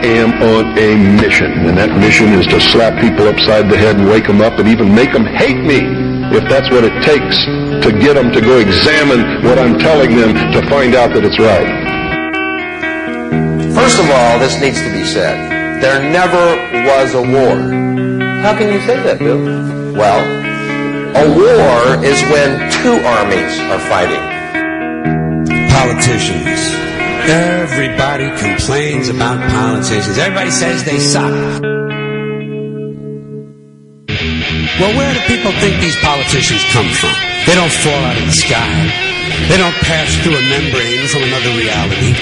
am on a mission, and that mission is to slap people upside the head and wake them up and even make them hate me, if that's what it takes to get them to go examine what I'm telling them to find out that it's right. First of all, this needs to be said. There never was a war. How can you say that, Bill? Well, a war is when two armies are fighting. Politicians. Everybody complains about politicians. Everybody says they suck. Well, where do people think these politicians come from? They don't fall out of the sky. They don't pass through a membrane from another reality.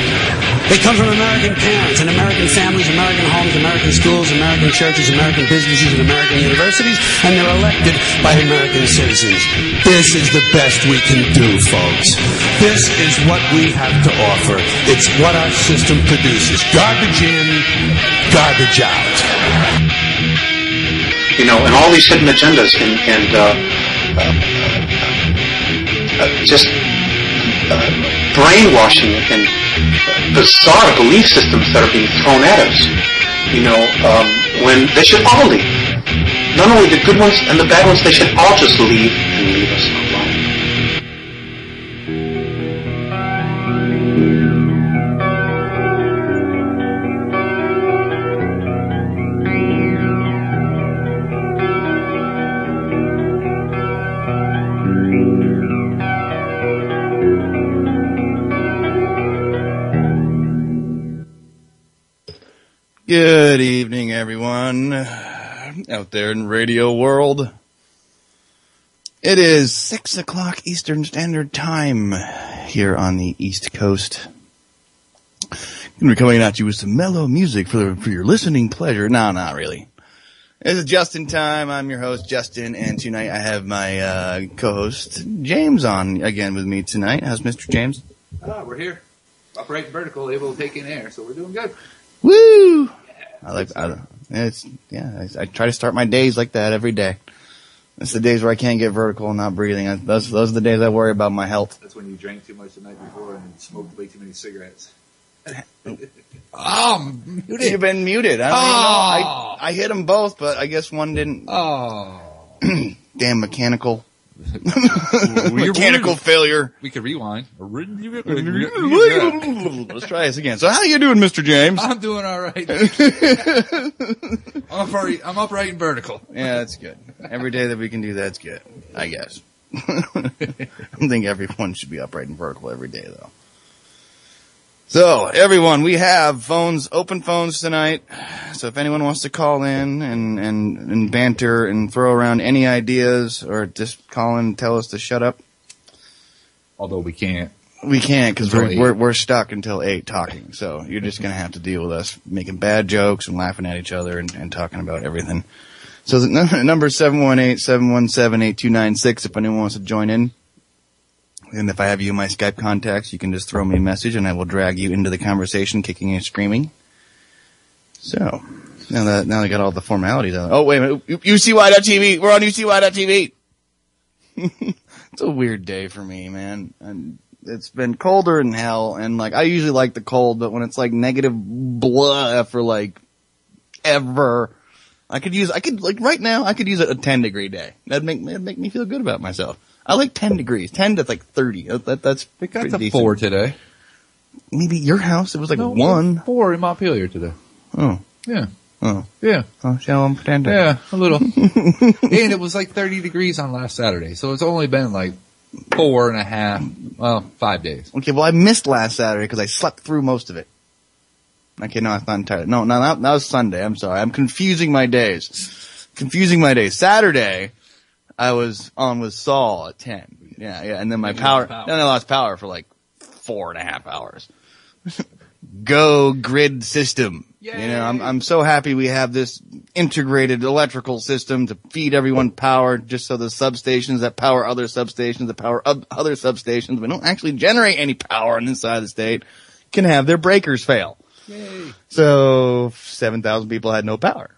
They come from American parents and American families, American homes, American schools, American churches, American businesses, and American universities, and they're elected by American citizens. This is the best we can do, folks. This is what we have to offer. It's what our system produces. Garbage in, garbage out. You know, and all these hidden agendas and just brainwashing and bizarre belief systems that are being thrown at us, you know, when they should all leave. Not only the good ones and the bad ones, they should all just leave and leave us alone. Good evening, everyone out there in radio world. It is 6 o'clock Eastern Standard Time here on the East Coast. Going to be coming at you with some mellow music for your listening pleasure. No, not really. This is Justyn time. I'm your host, Justyn, and tonight I have my co-host, James, on again with me tonight. How's Mr. James? We're here. Upright and vertical, able to take in air, so we're doing good. Woo! I try to start my days like that every day. It's the days where I can't get vertical and not breathing. Those are the days I worry about my health. That's when you drank too much the night before and smoked way too many cigarettes. Muted. You've been muted. I don't even know. I hit them both, but I guess one didn't. Oh. Damn mechanical. Mechanical failure. We could rewind. Let's try this again. So how you doing, Mr. James? I'm doing all right. I'm upright and vertical. Yeah, that's good. Every day that we can do that's good, I guess. I don't think everyone should be upright and vertical every day, though. So, everyone, we have open phones tonight. So if anyone wants to call in and banter and throw around any ideas or just call in and tell us to shut up. Although we can't. We can't because we're stuck until 8 talking. So you're just going to have to deal with us making bad jokes and laughing at each other and talking about everything. So the number is 718-717-8296 if anyone wants to join in. And if I have you in my Skype contacts, you can just throw me a message and I will drag you into the conversation, kicking and screaming. So, now I got all the formalities out. Oh, wait a minute. UCY.TV. We're on UCY.TV. It's a weird day for me, man. And it's been colder than hell. And I usually like the cold, but when it's negative blah for ever, right now, I could use a 10 degree day. That'd make me feel good about myself. I like 10 degrees. 10 to 30. That's it got to decent. 4 today. Maybe your house, it was 1. 4 in Montpelier today. Oh. Yeah. Oh. Yeah. Oh, shall I pretend? Yeah, a little. And it was 30 degrees on last Saturday. So it's only been 5 days. Okay, well I missed last Saturday because I slept through most of it. Okay, no, it's not entirely. No, that was Sunday. I'm sorry. I'm confusing my days. Saturday, I was on with Saul at 10. Yeah, and then my power. Then I lost power for 4.5 hours. Go grid system. Yay. You know, I'm so happy we have this integrated electrical system to feed everyone power, just so the substations that power other substations that power other substations, but don't actually generate any power on this side of the state, can have their breakers fail. Yay. So 7,000 people had no power.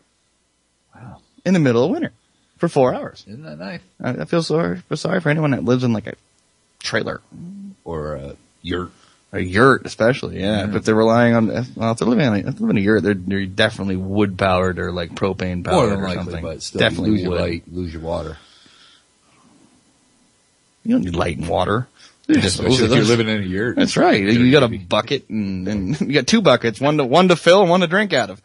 Wow. In the middle of winter. For 4 hours. Isn't that nice? I feel sorry for anyone that lives in a trailer. Or a yurt. A yurt, especially, yeah. If they're relying on, well, if they're living in a yurt, they're definitely wood powered or like propane powered More than or likely, something. but still, definitely you lose wood. your light, lose your water. You don't need light and water. Especially if you're living in a yurt. That's right. You got a bucket and you got 2 buckets, one to fill and one to drink out of.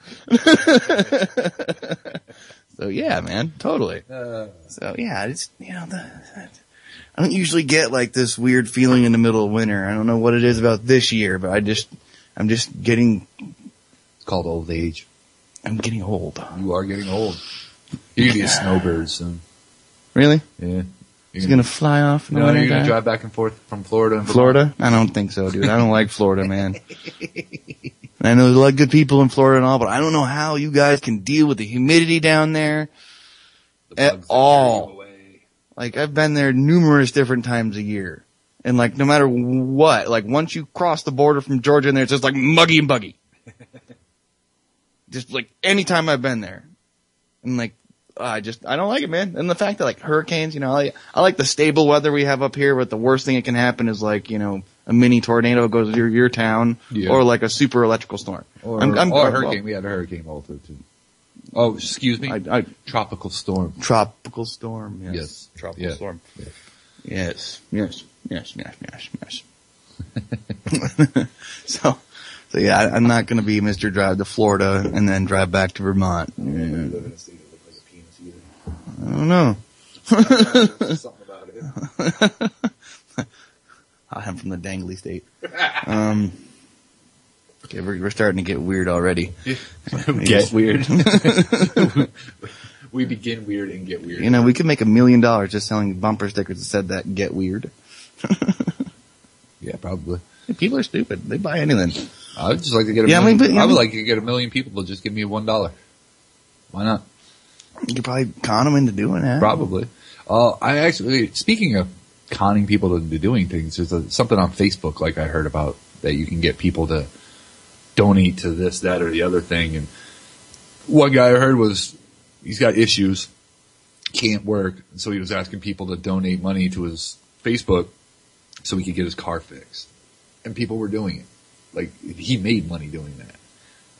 So yeah, man, totally. So yeah, it's, I don't usually get like this weird feeling in the middle of winter. I don't know what it is about this year, but I'm just getting. It's called old age. I'm getting old. You are getting old. You're gonna be a snowbird soon. Really? Yeah. He's gonna fly off in the winter you're gonna time? drive back and forth from Florida and Florida? I don't think so, dude. I don't like Florida, man. I know there's a lot of good people in Florida and all, but I don't know how you guys can deal with the humidity down there at all. Like, I've been there numerous different times a year. And like, no matter what, like once you cross the border from Georgia and there, it's just like muggy and buggy. Just like anytime I've been there. And like, I don't like it, man. And the fact that like hurricanes, I like the stable weather we have up here, but the worst thing that can happen is like, a mini tornado goes to your town, or like a super electrical storm. Or a hurricane. We had a hurricane also too. Oh, excuse me. Tropical storm. Tropical storm. Yes. Tropical storm. Yes. Yes. So yeah, I'm not going to be Mr. Drive to Florida and then drive back to Vermont. I don't live in a state that looks like a penis either. I don't know. Something about it. I'm from the dangly state. Okay, we're starting to get weird already. Get weird. We begin weird and get weird. We could make $1 million just selling bumper stickers that said that "Get Weird." Yeah, probably. People are stupid. They buy anything. I would just like to get I would like to get 1 million people to just give me $1. Why not? You could probably con them into doing that. Probably. I actually, speaking of conning people into doing things, there's something on Facebook like I heard about that you can get people to donate to this, that, or the other thing. And one guy I heard was, he's got issues, can't work, so he was asking people to donate money to his Facebook so he could get his car fixed. And people were doing it. Like, he made money doing that.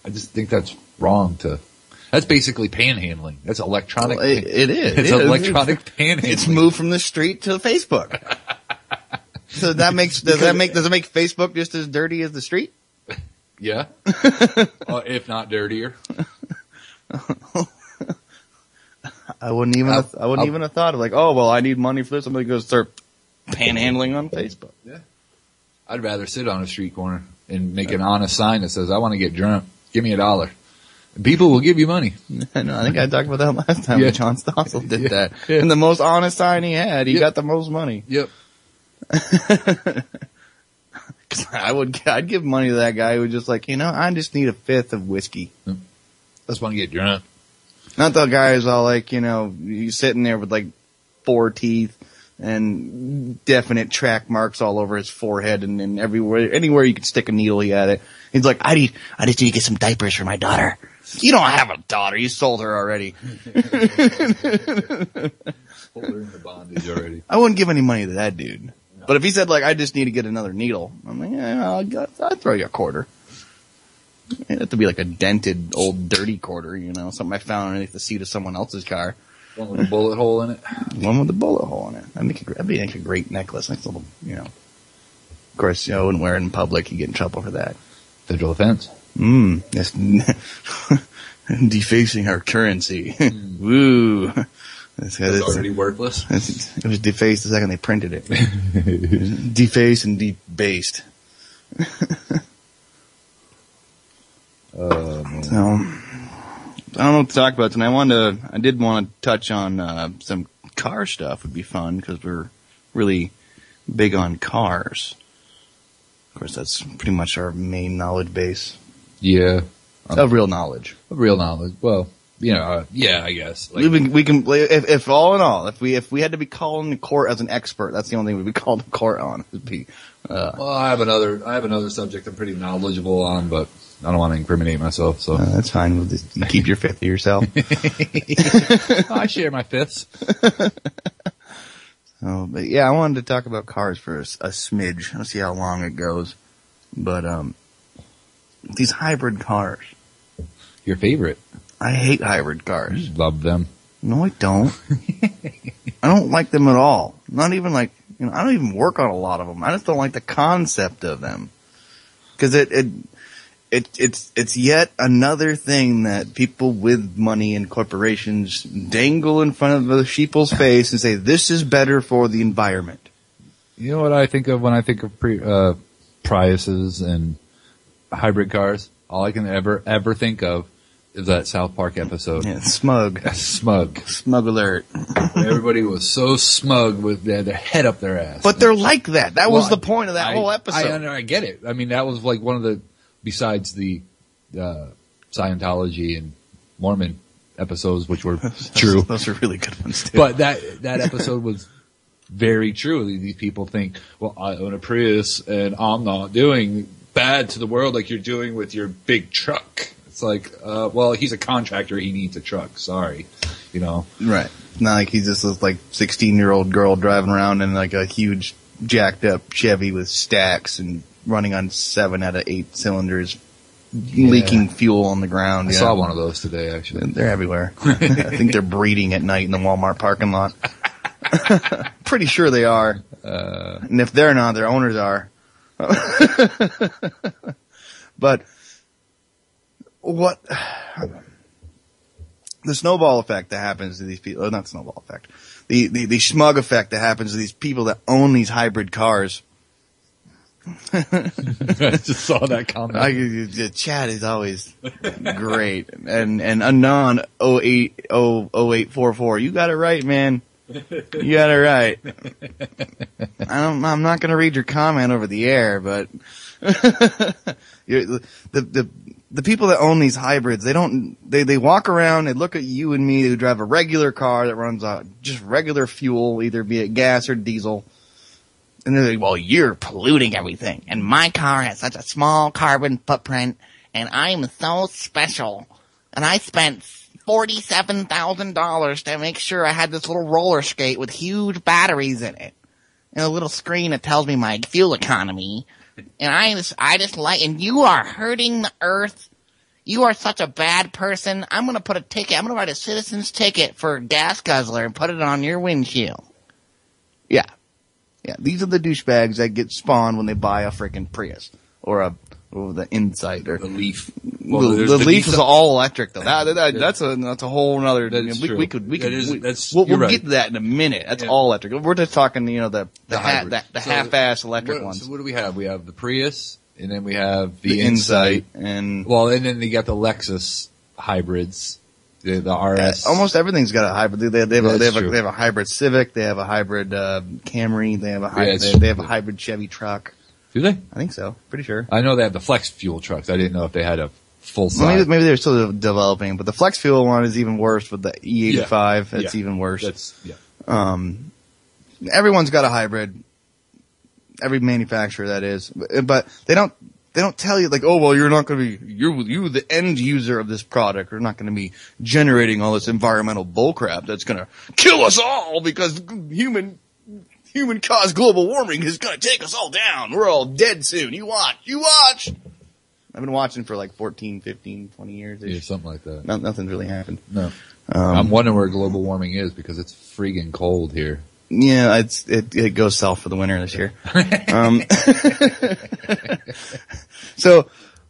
I just think that's wrong that's basically panhandling. That's electronic. Well, it is. It's electronic panhandling. It's moved from the street to Facebook. So does it make Facebook just as dirty as the street? Yeah. If not dirtier. I wouldn't even have thought of like, oh well, I need money for this. I'm gonna go start panhandling on Facebook. Yeah. I'd rather sit on a street corner and make an honest sign that says, I want to get drunk. Give me $1. And people will give you money. I know. I think I talked about that last time when John Stossel did that. Yeah. And the most honest sign he had, he got the most money. Yep. Cause I'd give money to that guy who was just like, I just need a fifth of whiskey. I just want to get drunk. Not the guy who's all like, he's sitting there with like 4 teeth and definite track marks all over his forehead and anywhere you could stick a needle, he had it. He's like, I just need to get some diapers for my daughter. You don't have a daughter. You sold her already. Hold her in the bondage already. I wouldn't give any money to that dude. No. But if he said like, I just need to get another needle, I'm like, yeah, I'll throw you a quarter. It'd have to be like a dented old dirty quarter, something I found underneath the seat of someone else's car. One with a bullet hole in it? One with a bullet hole in it. That'd be like a great necklace. Nice little, Of course, I wouldn't wear it in public. You get in trouble for that. Federal offense. That's defacing our currency. Woo. It's already worthless. It was defaced the second they printed it. Defaced and debased. Man. So, I don't know what to talk about tonight. I did want to touch on some car stuff. Would be fun because we're really big on cars. Of course, that's pretty much our main knowledge base. Yeah, of real knowledge. Of real knowledge. Well, yeah, I guess. Like, we can if all in all, if we had to be called in court as an expert, that's the only thing we'd be called in court on. Would be. Well, I have another subject I'm pretty knowledgeable on, but I don't want to incriminate myself, so. That's fine. We'll just keep your fifth to yourself. I share my fifths. But yeah, I wanted to talk about cars for a smidge. Let's see how long it goes. But these hybrid cars. Your favorite? I hate hybrid cars. You love them. No, I don't. I don't like them at all. Not even like, I don't even work on a lot of them. I just don't like the concept of them. Cause it's yet another thing that people with money and corporations dangle in front of the sheeple's face and say, this is better for the environment. You know what I think of when I think of Priuses and hybrid cars? All I can ever think of is that South Park episode. Yeah, smug. Smug. Smug alert. Everybody was so smug with their head up their ass. But they're like that. That was the point of that whole episode. I get it. I mean, that was like one of the, besides the Scientology and Mormon episodes, which were true. Those are really good ones too. But that episode was very true. These people think, well, I own a Prius and I'm not doing bad to the world like you're doing with your big truck. It's like, well, he's a contractor. He needs a truck. Sorry. Right. Not like he's just this like 16-year-old girl driving around in like a huge jacked up Chevy with stacks and running on 7 out of 8 cylinders, leaking fuel on the ground. I saw one of those today, actually. They're everywhere. I think they're breeding at night in the Walmart parking lot. Pretty sure they are. And if they're not, their owners are. But what the snowball effect that happens to these people, not snowball effect, the smug effect that happens to these people that own these hybrid cars. I just saw that comment. The chat is always great. And Anon 0844, you got it right, man. You got it right. I'm not going to read your comment over the air, but the people that own these hybrids, they walk around, they look at you and me who drive a regular car that runs on just regular fuel, either be it gas or diesel. And they're like, well, you're polluting everything. And my car has such a small carbon footprint, and I'm so special. And I spent $47,000 to make sure I had this little roller skate with huge batteries in it. And a little screen that tells me my fuel economy. And I just like, and you are hurting the earth. You are such a bad person. I'm gonna put a ticket, I'm gonna write a citizen's ticket for a gas guzzler and put it on your windshield. Yeah. Yeah, these are the douchebags that get spawned when they buy a freaking Prius or the Insight or the Leaf. Well, the Leaf is all electric though. That's a whole nother. We'll get to that in a minute. That's all electric. We're just talking, the half-ass electric ones. So what do we have? We have the Prius, and then we have the Insight, and then you got the Lexus hybrids. The RS. Almost everything's got a hybrid. They have a hybrid Civic. They have a hybrid Camry. They have a they have a hybrid Chevy truck. Do they? I think so. Pretty sure. I know they have the flex fuel trucks. I didn't know if they had a full size. Maybe they're still developing, but the flex fuel one is even worse with the E85. It's even worse. Everyone's got a hybrid. Every manufacturer, that is. But they don't tell you like, oh, well, you're not going to be, you, the end user of this product, are not going to be generating all this environmental bullcrap that's going to kill us all because human caused global warming is going to take us all down. We're all dead soon. You watch. I've been watching for like 14, 15, 20 years. Yeah, something like that. Nothing's really happened. No. I'm wondering where global warming is because it's freaking cold here. Yeah, it goes south for the winter this year.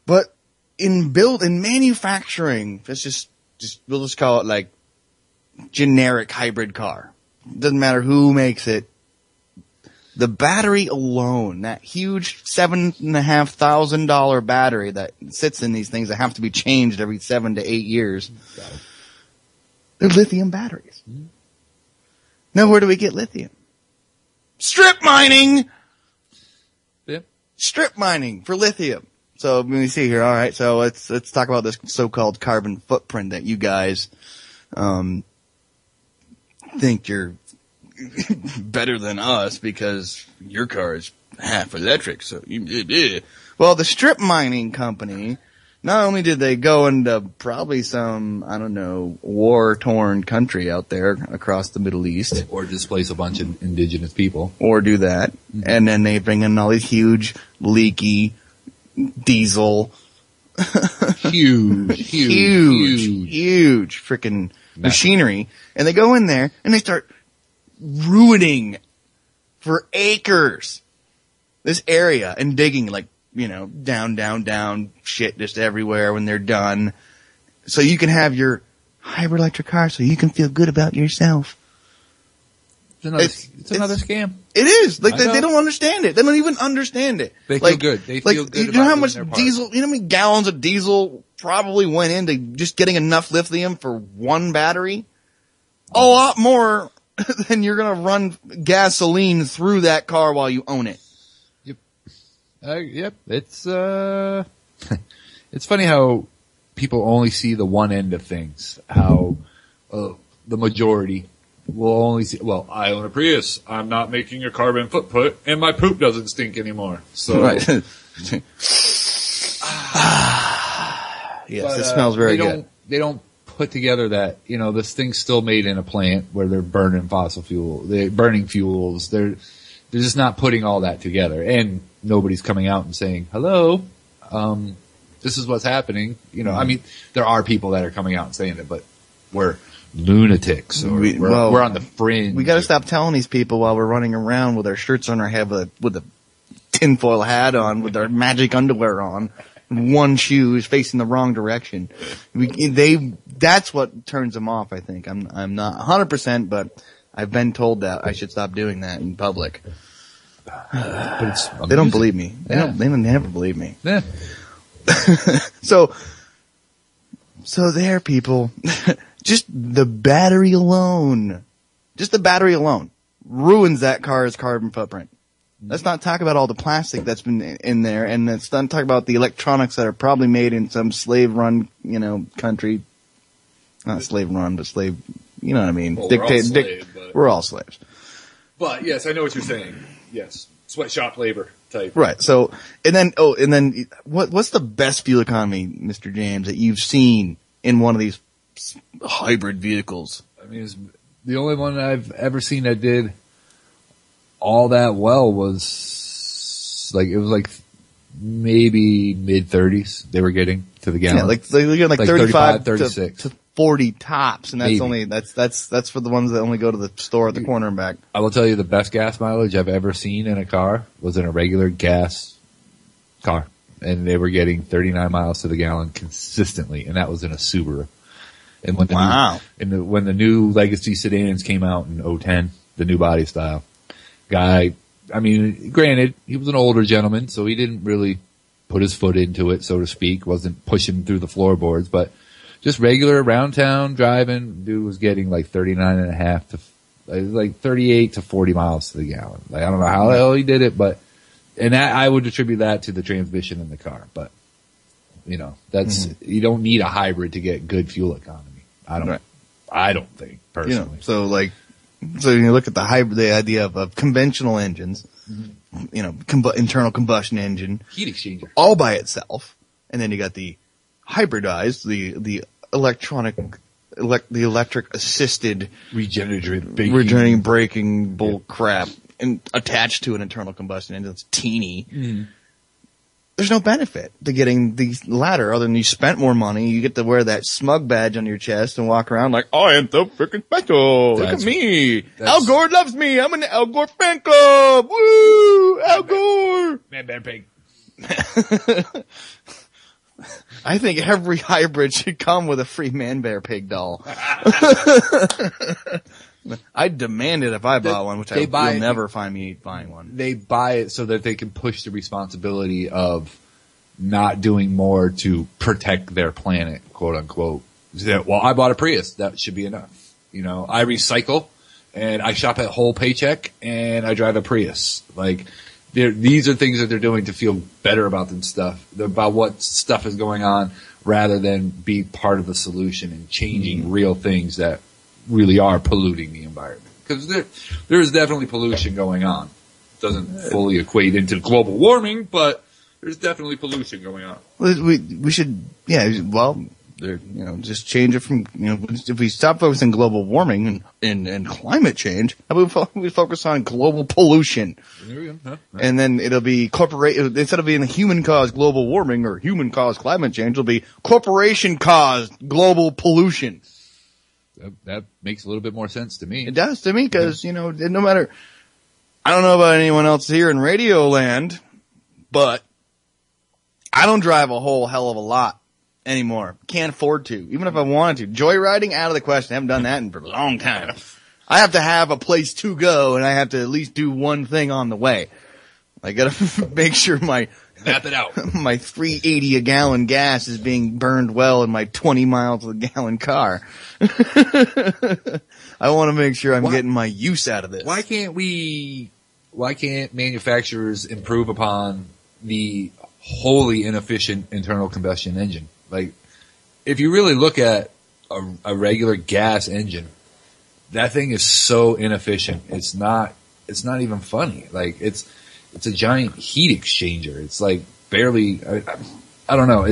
But in manufacturing, we'll just call it like generic hybrid car. Doesn't matter who makes it. The battery alone, that huge $7,500 battery that sits in these things that have to be changed every 7 to 8 years, they're lithium batteries. Mm-hmm. Now, where do we get lithium? Strip mining! Yep. Strip mining for lithium. So, let me see here. All right, so let's talk about this so-called carbon footprint that you guys think you're better than us because your car is half electric. So, well, the strip mining company, not only did they go into probably some, I don't know, war-torn country out there across the Middle East. Or displace a bunch of indigenous people. Or do that. Mm-hmm. And then they bring in all these huge, leaky, diesel. Huge freaking machinery. And they go in there and they start ruining for acres this area and digging like, down, shit just everywhere when they're done. So you can have your hybrid electric car so you can feel good about yourself. It's another scam. It is. Like, they don't understand it. They don't even understand it. They feel good. They feel good. You know how much diesel, how many gallons of diesel probably went into just getting enough lithium for one battery? A lot more than you're going to run gasoline through that car while you own it. Yep. It's, it's funny how people only see the one end of things. How, the majority will only see, well, I own a Prius. I'm not making a carbon footprint and my poop doesn't stink anymore. So. Right. Yes, it smells very good. They don't put together that, this thing's still made in a plant where they're burning fossil fuel, they're burning fuels. They're just not putting all that together. And nobody's coming out and saying, hello, this is what's happening. I mean, there are people that are coming out and saying it, but we're lunatics or we're on the fringe. We gotta stop telling these people while we're running around with our shirts on our head with a tinfoil hat on, with our magic underwear on. One shoe is facing the wrong direction. That's what turns them off, I think. I'm not 100%, but I've been told that I should stop doing that in public. But it's amusing. They don't believe me. They never believe me. Yeah. So there, people, just the battery alone ruins that car's carbon footprint. Let's not talk about all the plastic that's been in there, and let's not talk about the electronics that are probably made in some slave-run, country. Not slave-run, but slave, you know what I mean? Well, we're all slaves. But yes, I know what you're saying. Yes. Sweatshop labor type. Right. So, and then what's the best fuel economy, Mr. James, that you've seen in one of these hybrid vehicles? I mean, the only one I've ever seen that did all that well was maybe mid-30s they were getting to the gallon. Yeah, they're getting 35 36 to 40 tops, and that's for the ones that only go to the store at the corner and back. I will tell you the best gas mileage I've ever seen in a car was in a regular gas car, and they were getting 39 miles to the gallon consistently, and that was in a Subaru. And when the new Legacy sedans came out in 2010, the new body style, guy, I mean, granted, he was an older gentleman, so he didn't really put his foot into it, so to speak, wasn't pushing through the floorboards, but just regular around town driving, dude was getting like 38 to 40 miles to the gallon. Like, I don't know how the hell he did it, and I would attribute that to the transmission in the car, but you don't need a hybrid to get good fuel economy. I don't think personally. So you look at the hybrid, the idea of conventional engines, internal combustion engine, heat exchanger, all by itself, and then you got the hybridized, the electric assisted regenerative braking bull crap, and attached to an internal combustion engine that's teeny. Mm. There's no benefit to getting the latter other than you spent more money. You get to wear that smug badge on your chest and walk around like, I am so freaking special. Look at me. Al Gore loves me. I'm in the Al Gore fan club. Woo! Al Gore. Man, bear, pig. I think every hybrid should come with a free Man Bear Pig doll. I'd demand it if I bought one, which you'll never find me buying one. They buy it so that they can push the responsibility of not doing more to protect their planet, quote unquote. Well, I bought a Prius. That should be enough. I recycle and I shop at Whole Paycheck and I drive a Prius. Like, these are things that they're doing to feel better about about what stuff is going on, rather than be part of the solution and changing real things that really are polluting the environment. Because there is definitely pollution going on. It doesn't fully equate into global warming, but there's definitely pollution going on. We should, Just change it from, if we stop focusing on global warming and climate change, how about we focus on global pollution? There we go. Huh? And then it'll be instead of being human-caused global warming or human-caused climate change, it'll be corporation-caused global pollution. That makes a little bit more sense to me. It does to me because, no matter, I don't know about anyone else here in Radio Land, but I don't drive a whole hell of a lot anymore. Can't afford to, even if I wanted to. Joyriding, out of the question. I haven't done that in a long time. I have to have a place to go, and I have to at least do one thing on the way. I gotta make sure my map it out. My $3.80 a gallon gas is being burned well in my 20 miles a gallon car. I want to make sure I'm getting my use out of this. Why can't manufacturers improve upon the wholly inefficient internal combustion engine? Like, if you really look at a regular gas engine, that thing is so inefficient. It's not even funny. Like, it's a giant heat exchanger. It's like barely, I don't know.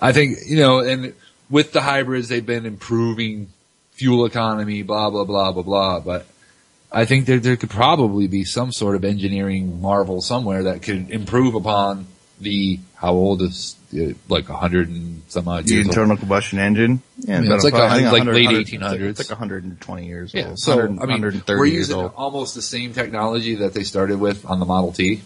I think, and with the hybrids, they've been improving fuel economy, blah, blah, blah, blah, blah. But I think there could probably be some sort of engineering marvel somewhere that could improve upon how old is, like 100 and some odd years old. The internal combustion engine? Yeah, it's like late 1800s. It's like 120 years old. Yeah, so, 130 we're years using old. almost the same technology that they started with on the Model T.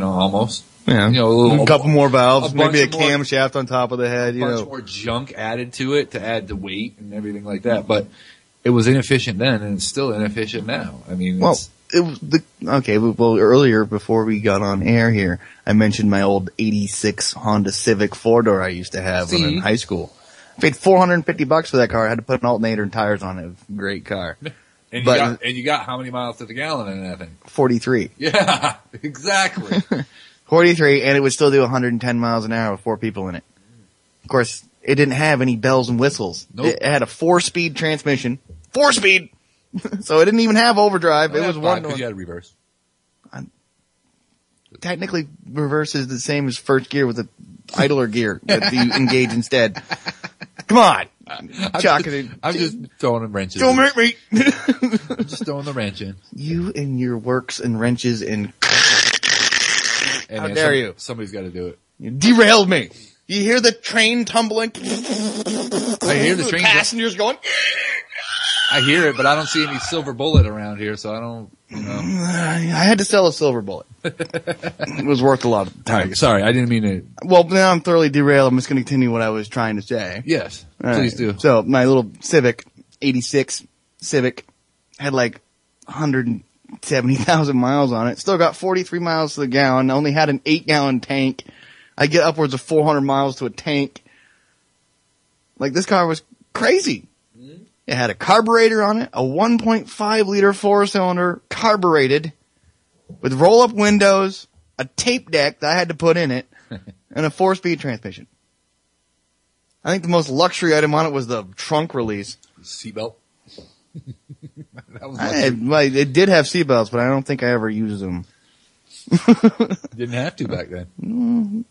Almost. Yeah. A couple more valves, maybe a camshaft on top of the head, A bunch more junk added to it to add the weight and everything like that. But it was inefficient then, and it's still inefficient now. Earlier, before we got on air here, I mentioned my old 86 Honda Civic 4-door I used to have when in high school. I paid $450 for that car. I had to put an alternator and tires on it. Great car. And you got how many miles to the gallon in that thing? 43. Yeah, exactly. 43, and it would still do 110 miles an hour with 4 people in it. Of course, it didn't have any bells and whistles. Nope. It had a 4-speed transmission. 4-speed! So it didn't even have overdrive. It was one. Because you had reverse. Technically, reverse is the same as first gear with the idler gear that you engage instead. Come on. I'm just throwing them wrenches. Don't make me. I'm just throwing the wrench in. You and your works and wrenches and how dare you? Somebody's got to do it. You derailed me. You hear the train tumbling? I hear the train. Passengers going. I hear it, but I don't see any silver bullet around here, so I don't, I had to sell a silver bullet. It was worth a lot of time. Right, sorry, I didn't mean to. Well, now I'm thoroughly derailed. I'm just going to continue what I was trying to say. Yes, please do. So my little Civic, 86 Civic, had like 170,000 miles on it. Still got 43 miles to the gallon. Only had an 8-gallon tank. I get upwards of 400 miles to a tank. Like, this car was crazy. It had a carburetor on it, a 1.5 liter 4-cylinder carbureted with roll-up windows, a tape deck that I had to put in it, and a 4-speed transmission. I think the most luxury item on it was the trunk release. Seatbelt. It did have seatbelts, but I don't think I ever used them. Didn't have to back then.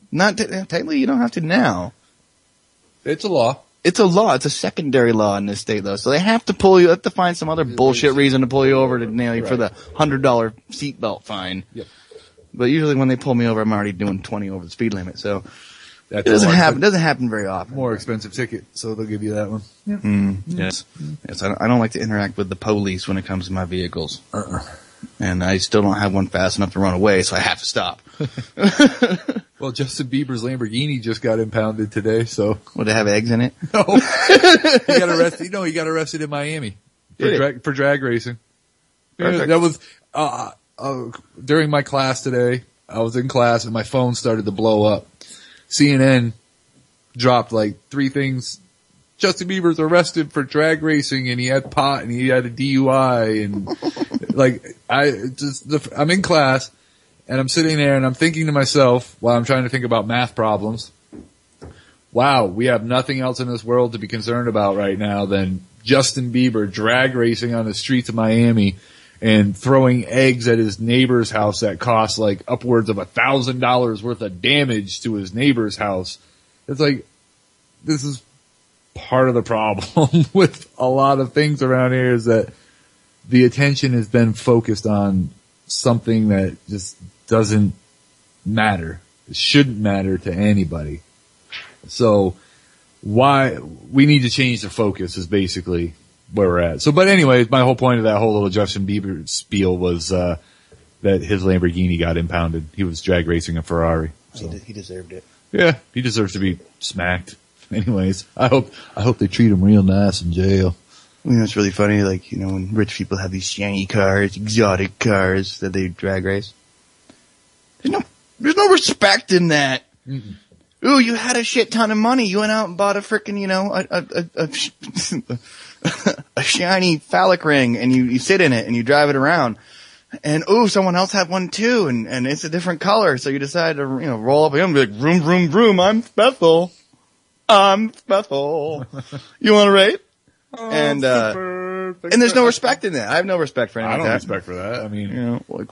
Technically, you don't have to now. It's a law. It's a law. It's a secondary law in this state, though. So they have to pull you. Have to find some other bullshit reason to pull you over to nail you for the $100 seatbelt fine. Yep. But usually when they pull me over, I'm already doing 20 over the speed limit. So it doesn't happen. Doesn't happen very often. More expensive ticket, so they'll give you that one. Yeah. Yes. Yes. I don't like to interact with the police when it comes to my vehicles. And I still don't have one fast enough to run away, so I have to stop. Well, Justin Bieber's Lamborghini just got impounded today, so. Would it have eggs in it? No. He got arrested. No, he got arrested in Miami for drag racing. Perfect. That was, during my class today, I was in class and my phone started to blow up. CNN dropped like 3 things. Justin Bieber's arrested for drag racing and he had pot and he had a DUI and like, I'm in class and I'm sitting there and I'm thinking to myself while I'm trying to think about math problems, wow, we have nothing else in this world to be concerned about right now than Justin Bieber drag racing on the streets of Miami and throwing eggs at his neighbor's house that cost like upwards of $1,000 worth of damage to his neighbor's house. It's like, this is part of the problem with a lot of things around here is that the attention has been focused on something that just doesn't matter. It shouldn't matter to anybody. So why we need to change the focus is basically where we're at. So, but anyways, my whole point of that whole little Justin Bieber spiel was, that his Lamborghini got impounded. He was drag racing a Ferrari. So. He deserved it. Yeah, he deserves to be smacked. Anyways, I hope they treat him real nice in jail. You know, it's really funny, like, you know, when rich people have these shiny cars, exotic cars that they drag race. There's no respect in that. Mm-mm. Ooh, you had a shit ton of money. You went out and bought a frickin', you know, a shiny phallic ring, and you sit in it and you drive it around. And ooh, someone else had one too, and it's a different color. So you decide to, you know, roll up and be like, vroom, vroom, vroom, I'm special. You want to rate? Oh, and there's no respect in that. I have no respect for any of that. I don't respect for that. I mean, you know, like,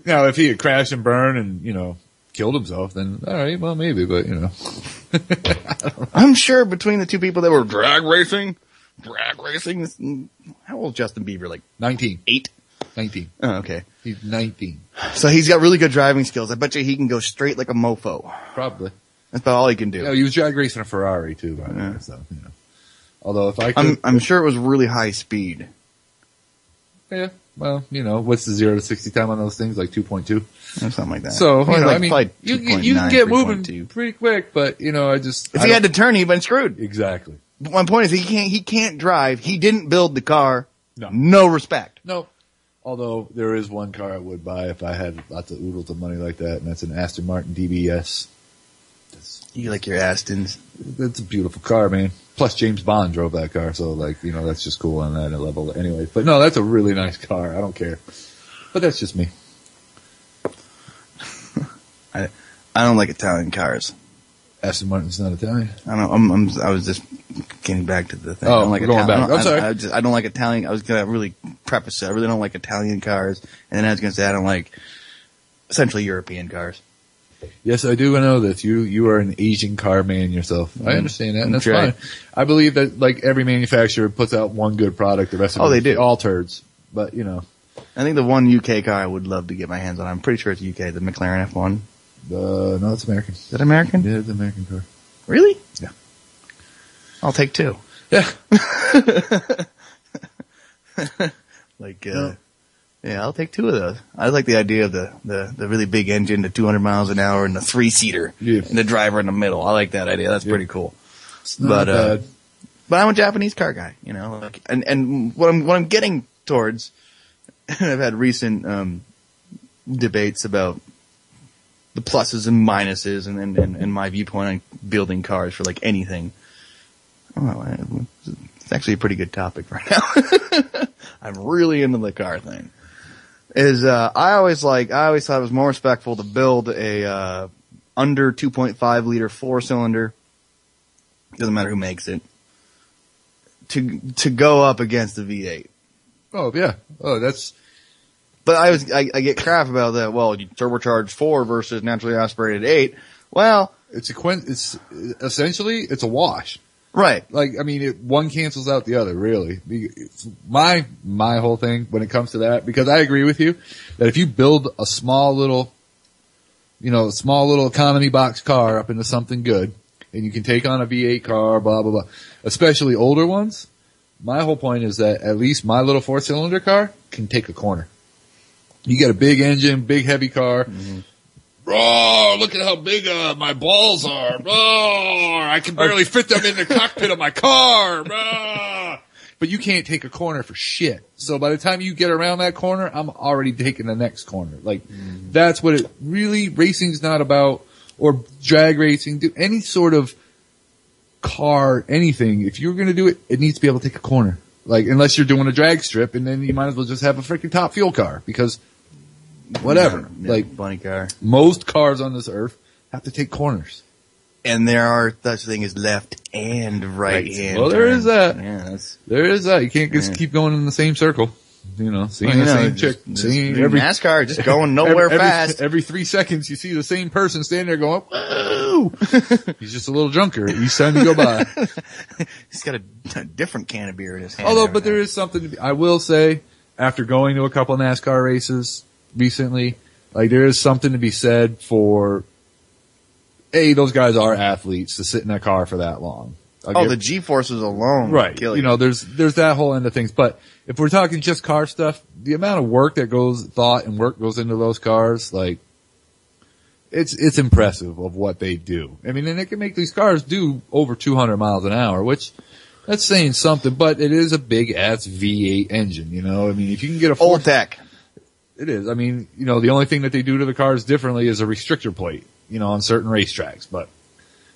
now if he had crashed and burned and, you know, killed himself, then all right, well maybe, but you know. I'm sure between the two people that were drag racing, how old is Justin Bieber? Like 19. 19. Oh, okay. He's 19. So he's got really good driving skills. I bet you he can go straight like a mofo. Probably. That's about all he can do. Yeah, he was drag racing a Ferrari too, by the way, so, you know. Although if I could, I'm sure it was really high speed. Yeah. Well, you know, what's the 0 to 60 time on those things? Like 2.2? Or something like that. So, well, you know, like, I mean, you can get moving pretty quick, but, you know, if he had to turn, he'd been screwed. Exactly. But my point is he can't drive. He didn't build the car. No. No respect. No. Although there is one car I would buy if I had lots of oodles of money like that, and that's an Aston Martin DBS. You like your Astons? That's a beautiful car, man. Plus James Bond drove that car, so like, you know, that's just cool on that level anyway. But no, that's a really nice car. I don't care. But that's just me. I don't like Italian cars. Aston Martin's not Italian. I don't. I was just getting back to the thing. Oh, I don't like going back. I'm sorry. I don't like Italian. I was gonna really preface it. I really don't like Italian cars, and then I was gonna say I don't like essentially European cars. Yes, I do know that you are an Asian car man yourself. I understand that, and that's fine. I believe that like every manufacturer puts out one good product, the rest of them they do. All turds. But you know, I think the one UK car I would love to get my hands on. I'm pretty sure it's UK. The McLaren F1. No, it's American. Is it American? Yeah, it's an American car. Really? Yeah. I'll take 2. Yeah. Yeah, I'll take 2 of those. I like the idea of the really big engine, the 200 miles an hour, and the 3-seater, and the driver in the middle. I like that idea. That's pretty cool. It's not bad. But I'm a Japanese car guy, you know. Like, and what I'm getting towards, I've had recent debates about the pluses and minuses, and my viewpoint on building cars for like anything. Oh, it's actually a pretty good topic right now. I'm really into the car thing. I always thought it was more respectful to build a under 2.5 liter 4-cylinder. Doesn't matter who makes it. To go up against the V8. Oh yeah. Oh, that's. But I get crap about that. Well, you turbocharged 4 versus naturally aspirated 8. Well, it's essentially it's a wash. Right. Like, I mean, one cancels out the other, really. My whole thing when it comes to that, because I agree with you that if you build a small little economy box car up into something good, and you can take on a V8 car, blah, blah, blah, especially older ones, my whole point is that at least my little 4-cylinder car can take a corner. You get a big engine, big heavy car. Mm-hmm. Oh, look at how big my balls are. Oh, I can barely fit them in the cockpit of my car. Oh. But you can't take a corner for shit. So by the time you get around that corner, I'm already taking the next corner. Like, that's what it really, racing's not about, or drag racing, do any sort of car, anything. If you're gonna do it, it needs to be able to take a corner. Like, unless you're doing a drag strip, and then you might as well just have a freaking top fuel car, because whatever. Yeah, like, bunny car. Most cars on this earth have to take corners. And there are such thing as left and right hand. Well, there is that. Yeah, there is that. You can't just keep going in the same circle. seeing the same chick, seeing every NASCAR just going nowhere fast. Every 3 seconds, you see the same person standing there going, "Whoa!" He's just a little drunker. Each time you go by, he's got a different can of beer in his hand. Although, but there is something I will say, after going to a couple of NASCAR races recently, like there is something to be said for, those guys are athletes to sit in that car for that long. The G-forces alone. Right. Kill you. There's that whole end of things. But if we're talking just car stuff, the amount of work that thought and work goes into those cars, like, it's impressive of what they do. I mean, and they can make these cars do over 200 miles an hour, which, that's saying something, but it is a big ass V8 engine, I mean, if you can get a old tech. It is. I mean, the only thing that they do to the cars differently is a restrictor plate, on certain racetracks, but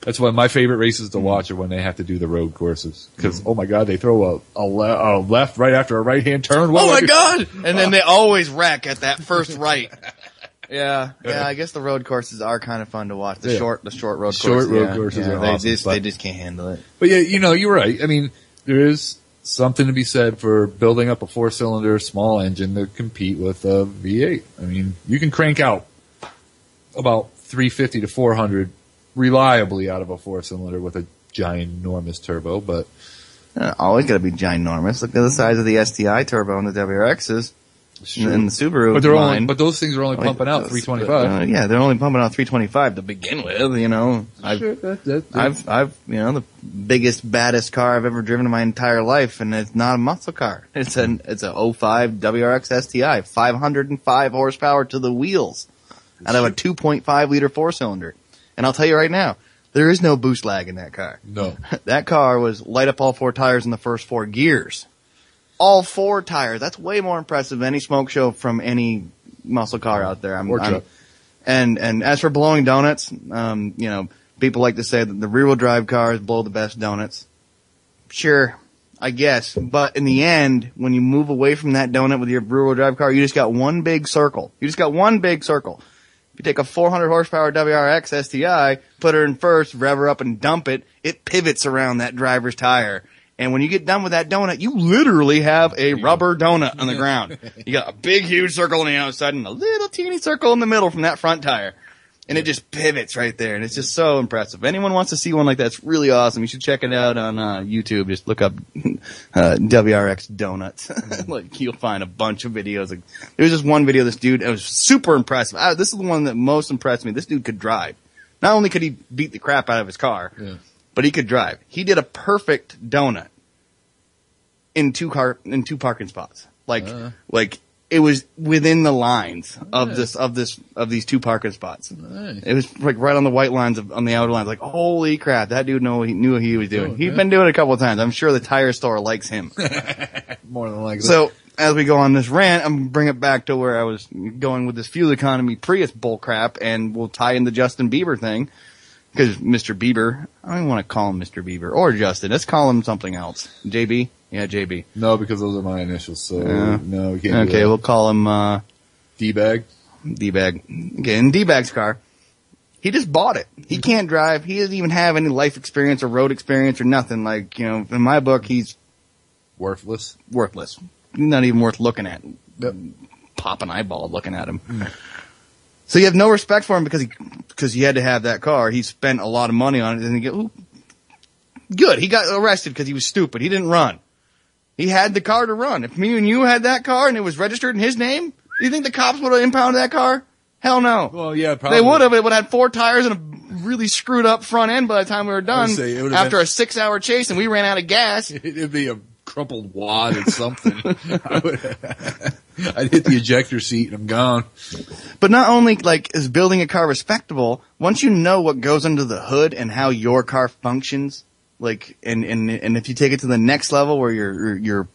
that's one of my favorite races to watch are when they have to do the road courses. Cause, oh my God, they throw a left right after a right-hand turn. Oh my God! And then they always wreck at that first right. Yeah, I guess the road courses are kind of fun to watch. The short road courses are awesome. They just can't handle it. But yeah, you're right. I mean, there is something to be said for building up a 4-cylinder small engine to compete with a V8. I mean, you can crank out about 350 to 400 reliably out of a 4-cylinder with a ginormous turbo, but always got to be ginormous. Look at the size of the STI turbo and the WRXs and the Subaru. But those things are only pumping out 325. They're only pumping out 325 to begin with. I've the biggest, baddest car I've ever driven in my entire life, and it's not a muscle car. It's a 05 WRX STI, 505 horsepower to the wheels, out of a 2.5 liter 4-cylinder. And I'll tell you right now, there is no boost lag in that car. No. That car was light up all 4 tires in the first 4 gears. All 4 tires. That's way more impressive than any smoke show from any muscle car out there. And as for blowing donuts, people like to say that the rear-wheel drive cars blow the best donuts. Sure, I guess. But in the end, when you move away from that donut with your rear-wheel drive car, you just got one big circle. If you take a 400 horsepower WRX STI, put her in first, rev her up and dump it, it pivots around that driver's tire. And when you get done with that donut, you literally have a rubber donut on the ground. You got a big, huge circle on the outside and a little teeny circle in the middle from that front tire. And it just pivots right there. And it's just so impressive. If anyone wants to see one like that, it's really awesome. You should check it out on YouTube. Just look up WRX donuts. You'll find a bunch of videos. There was just one video of this dude. It was super impressive. This is the one that most impressed me. This dude could drive. Not only could he beat the crap out of his car, but he could drive. He did a perfect donut in two parking spots. It was within the lines of these 2 parking spots. Nice. It was right on the white lines on the outer lines. Holy crap, that dude knew what he was doing. He'd been doing it a couple of times. I'm sure the tire store likes him. More than likely. So as we go on this rant, I'm gonna bring it back to where I was going with this fuel economy Prius bull crap, and we'll tie in the Justin Bieber thing. Because Mr. Bieber, I don't want to call him Mr. Bieber or Justin. Let's call him something else. JB? Yeah, JB. No, because those are my initials, so no, we can't do that. We'll call him, D-Bag. D-Bag. Okay, in D-Bag's car, he just bought it. He can't drive. He doesn't even have any life experience or road experience or nothing. In my book, he's worthless. Not even worth looking at. Pop an eyeball looking at him. So you have no respect for him because he had to have that car. He spent a lot of money on it, and good. He got arrested because he was stupid. He didn't run. He had the car to run. If me and you had that car and it was registered in his name, do you think the cops would have impounded that car? Hell no. Well, yeah, probably. They would have. It would have had 4 tires and a really screwed up front end by the time we were done. After a 6-hour chase and we ran out of gas. It'd be a crumpled wad or something. I'd hit the ejector seat and I'm gone. But not only is building a car respectable, once you know what goes under the hood and how your car functions, and if you take it to the next level where you're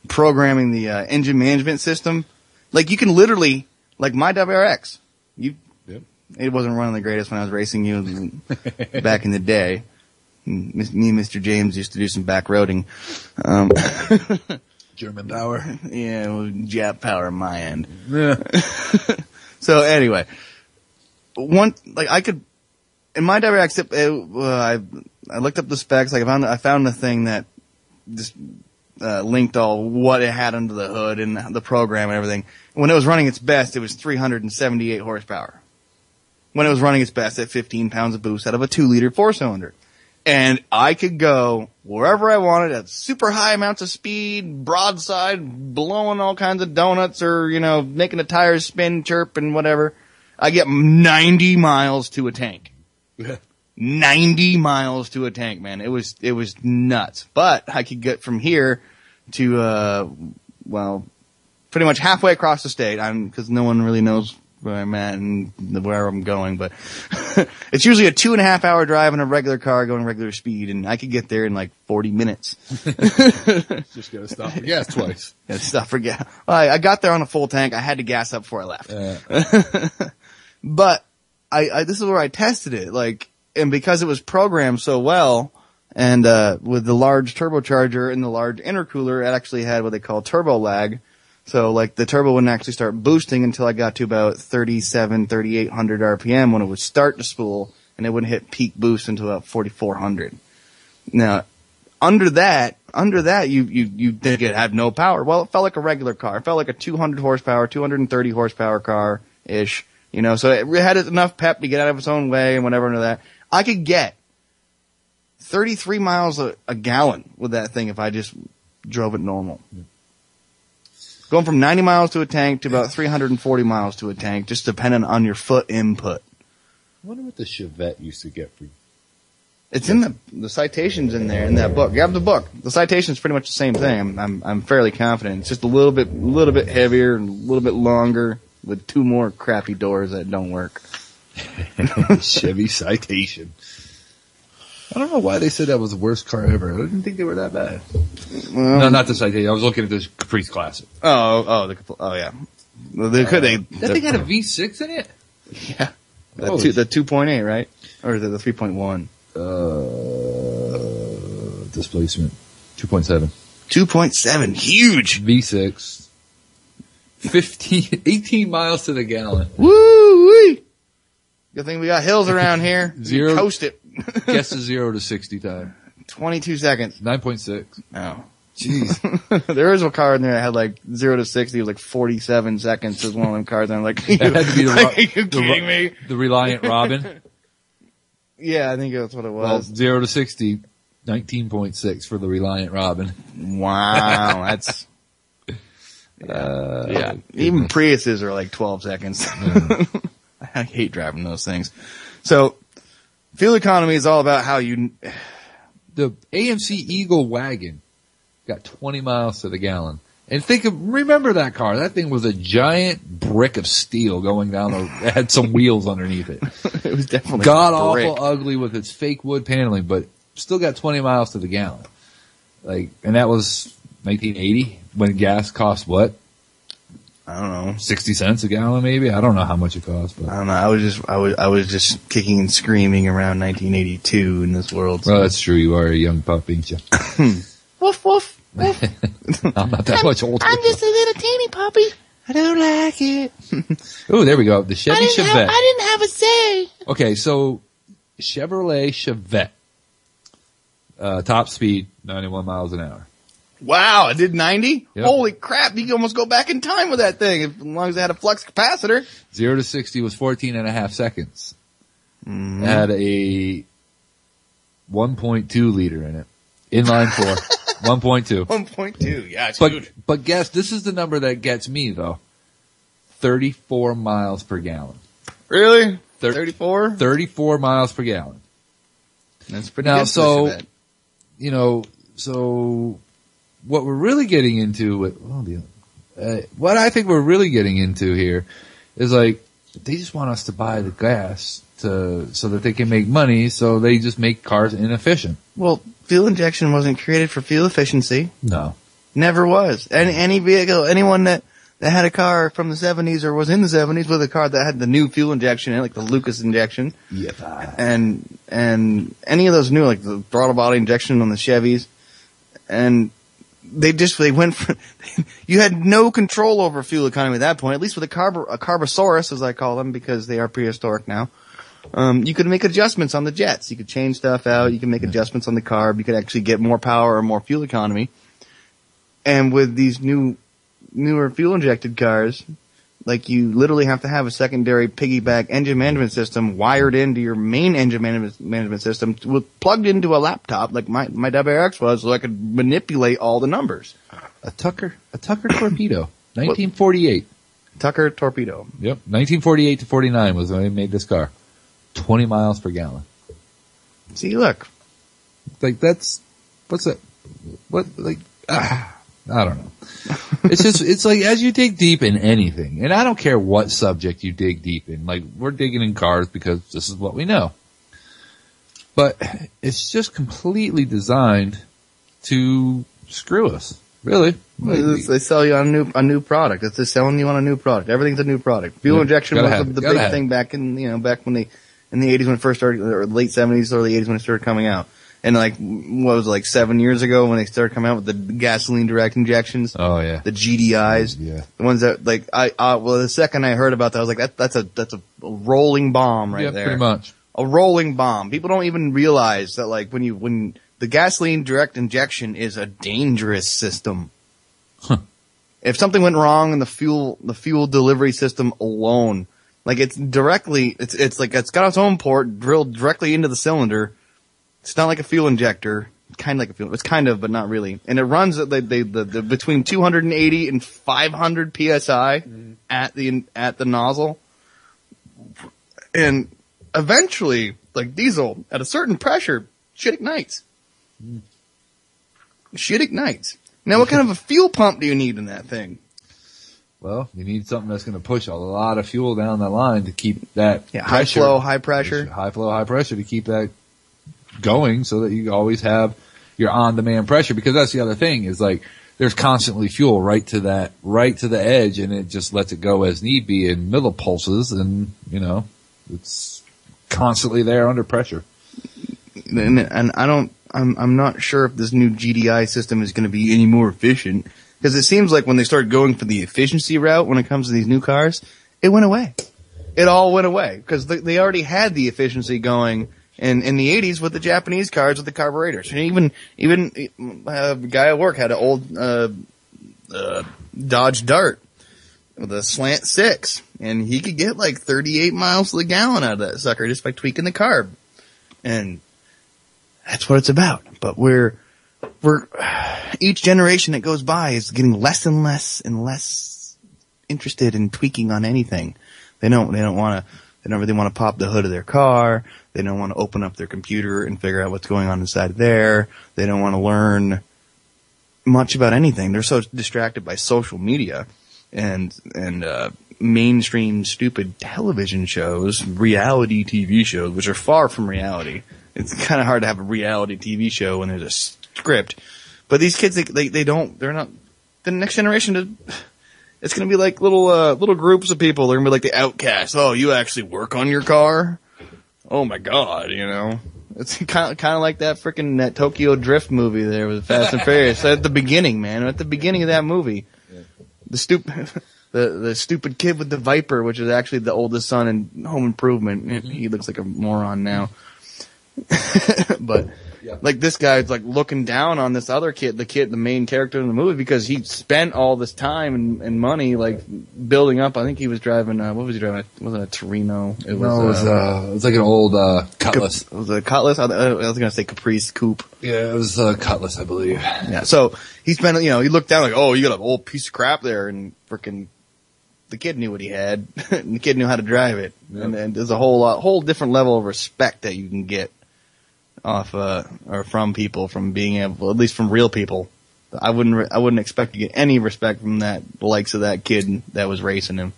programming the engine management system, you can literally, my WRX, it wasn't running the greatest when I was racing you back in the day. Me and Mr. James used to do some back roading. German power. Yeah, Jap power on my end. Yeah. So anyway, I could, in my WRX, I looked up the specs. I found the thing that just linked all what it had under the hood and the program and everything. When it was running its best, it was 378 horsepower. When it was running its best at 15 pounds of boost out of a 2-liter 4-cylinder. And I could go wherever I wanted at super high amounts of speed, broadside, blowing all kinds of donuts or, making the tires spin, chirp, and whatever. I get 90 miles to a tank. 90 miles to a tank, man. It was nuts. But I could get from here to, pretty much halfway across the state. Cause no one really knows where I'm at and where I'm going, but it's usually a 2.5 hour drive in a regular car going regular speed, and I could get there in like 40 minutes. Just gotta stop for gas twice. Gotta stop for gas. Well, I got there on a full tank. I had to gas up before I left. But this is where I tested it, and because it was programmed so well, and with the large turbocharger and the large intercooler, it actually had what they call turbo lag. So, the turbo wouldn't actually start boosting until I got to about 3,800 RPM when it would start to spool, and it wouldn't hit peak boost until about 4,400. Now, under that, you think it had no power. Well, it felt like a regular car. It felt like a 200 horsepower, 230 horsepower car-ish, so it had enough pep to get out of its own way and whatever under that. I could get 33 miles a gallon with that thing if I just drove it normal. Going from 90 miles to a tank to about 340 miles to a tank, just depending on your foot input. I wonder what the Chevette used to get for you. It's in the citations in there in that book. Grab the book. The citation's pretty much the same thing. I'm fairly confident. It's just a little bit heavier and a little bit longer with 2 more crappy doors that don't work. Chevy Citation. I don't know why they said that was the worst car ever. I didn't think they were that bad. Well, no, not the Citation. I was looking at this Caprice Classic. Oh, yeah. That thing had a V6 in it? Yeah. The 2.8, right? Or the 3.1? Displacement. 2.7. 2.7. Huge. V6. 18 miles to the gallon. Woo-wee. Good thing we got hills around here. Zero. Coast it. Guess the 0 to 60 time. 22 seconds. 9.6. Oh. Jeez. There was a car in there that had 0 to 60. It was 47 seconds. It was one of them cars. And I'm like, that had to be are you kidding me? The Reliant Robin. Yeah, I think that's what it was. Well, 0 to 60, 19.6 for the Reliant Robin. Wow. That's, yeah. Even Priuses are 12 seconds. I hate driving those things. So, fuel economy is all about how you... The AMC Eagle wagon got 20 miles to the gallon. And remember that car. That thing was a giant brick of steel going down it had some wheels underneath it. It was definitely god-awful ugly with its fake wood paneling, but still got 20 miles to the gallon. And that was 1980 when gas cost what? I don't know. 60 cents a gallon maybe? I don't know how much it cost, but I don't know. I was just kicking and screaming around 1982 in this world. So. Well, that's true. You are a young pup, ain't you? Woof, woof. I'm not that much older. I'm just a little teeny puppy. I don't like it. Oh, there we go. The Chevy Chevette. I didn't have a say. Okay, so Chevrolet Chevette. Top speed, 91 miles an hour. Wow, it did 90? Yep. Holy crap, you can almost go back in time with that thing, as long as it had a flux capacitor. 0 to 60 was 14 and a half seconds. Mm-hmm. It had a 1.2 liter in it. Inline 4. 1.2. 1.2, yeah, it's but, huge. But guess, this is the number that gets me though. 34 miles per gallon. Really? 34? 34 miles per gallon. That's pretty now, good. So, so what we're really getting into what I think we're really getting into here is they just want us to buy the gas so that they can make money, so they just make cars inefficient. Well, fuel injection wasn't created for fuel efficiency. No. Never was. Any vehicle, anyone that had a car from the 70s or was in the 70s with a car that had the new fuel injection in it, like the Lucas injection. Yeah. And any of those new, like the throttle body injection on the Chevys. And they went for, you had no control over fuel economy at that point, at least with a Carbosaurus, as I call them, because they are prehistoric now. You could make adjustments on the jets. You could change stuff out. You could make adjustments on the carb. You could actually get more power or more fuel economy. And with these newer fuel-injected cars, like you literally have to have a secondary piggyback engine management system wired into your main engine management system, plugged into a laptop like my WRX was, so I could manipulate all the numbers. A Tucker torpedo, 1948. Tucker torpedo. Yep, 1948 to 49 was when they made this car. 20 miles per gallon. See, look. Like what's that? I don't know. It's like as you dig deep in anything, and I don't care what subject you dig deep in, like we're digging in cars because this is what we know. But it's just completely designed to screw us. Really? They sell you on a new product. It's just selling you on a new product. Everything's a new product. Fuel injection was the big thing back in when in the 80s when it first started, or late 70s, early 80s when it started coming out. And like, what was it, like 7 years ago when they started coming out with the gasoline direct injections? Oh yeah. The GDIs. Yeah. The ones that, like, the second I heard about that, I was like, that's a rolling bomb right there. Yeah, pretty much. A rolling bomb. People don't even realize that, like, when the gasoline direct injection is a dangerous system. Huh. If something went wrong in the fuel delivery system alone, like it's like it's got its own port drilled directly into the cylinder. It's not like a fuel injector. Kind of like a fuel. It's kind of, but not really. And it runs at the between 280 and 500 psi at the nozzle. And eventually, like diesel, at a certain pressure, shit ignites. Shit ignites. Now, what kind of a fuel pump do you need in that thing? Well, you need something that's going to push a lot of fuel down the line to keep that high flow, high pressure. High flow, high pressure to keep that going so that you always have your on-demand pressure, because that's the other thing is like there's constantly fuel right to the edge, and it just lets it go as need be in millipulses, and it's constantly there under pressure. And I'm not sure if this new GDI system is going to be any more efficient, because it seems like when they started going for the efficiency route when it comes to these new cars, it went away. It all went away because they already had the efficiency going in the 80s with the Japanese cars with the carburetors. And even a guy at work had an old Dodge Dart with a slant 6, and he could get like 38 miles to the gallon out of that sucker just by tweaking the carb. And that's what it's about. But we're each generation that goes by is getting less and less interested in tweaking on anything. They don't really want to pop the hood of their car. They don't want to open up their computer and figure out what's going on inside there. They don't want to learn much about anything. They're so distracted by social media and mainstream stupid television shows, reality TV shows, which are far from reality. It's kind of hard to have a reality TV show when there's a script. But these kids, they're not, the next generation, it's going to be like little groups of people. They're going to be like the outcasts. Oh, you actually work on your car? Oh my God, It's kind of like that Tokyo Drift movie there with Fast and Furious. At the beginning, man. At the beginning of that movie. Yeah. The stupid kid with the Viper, which is actually the oldest son in Home Improvement. Mm-hmm. He looks like a moron now. But like this guy's like looking down on this other kid, the main character in the movie, because he spent all this time and money like building up. I think he was driving. What was he driving? It wasn't a Torino. It was like an old Cutlass. It was a Cutlass. I was gonna say Caprice Coupe. Yeah, it was a Cutlass, I believe. Yeah. So he spent. He looked down like, oh, you got an old piece of crap there, and the kid knew what he had. And the kid knew how to drive it, yep. And there's a whole different level of respect that you can get off or from people, from being able, at least from real people. I wouldn't expect to get any respect from the likes of that kid that was racing him.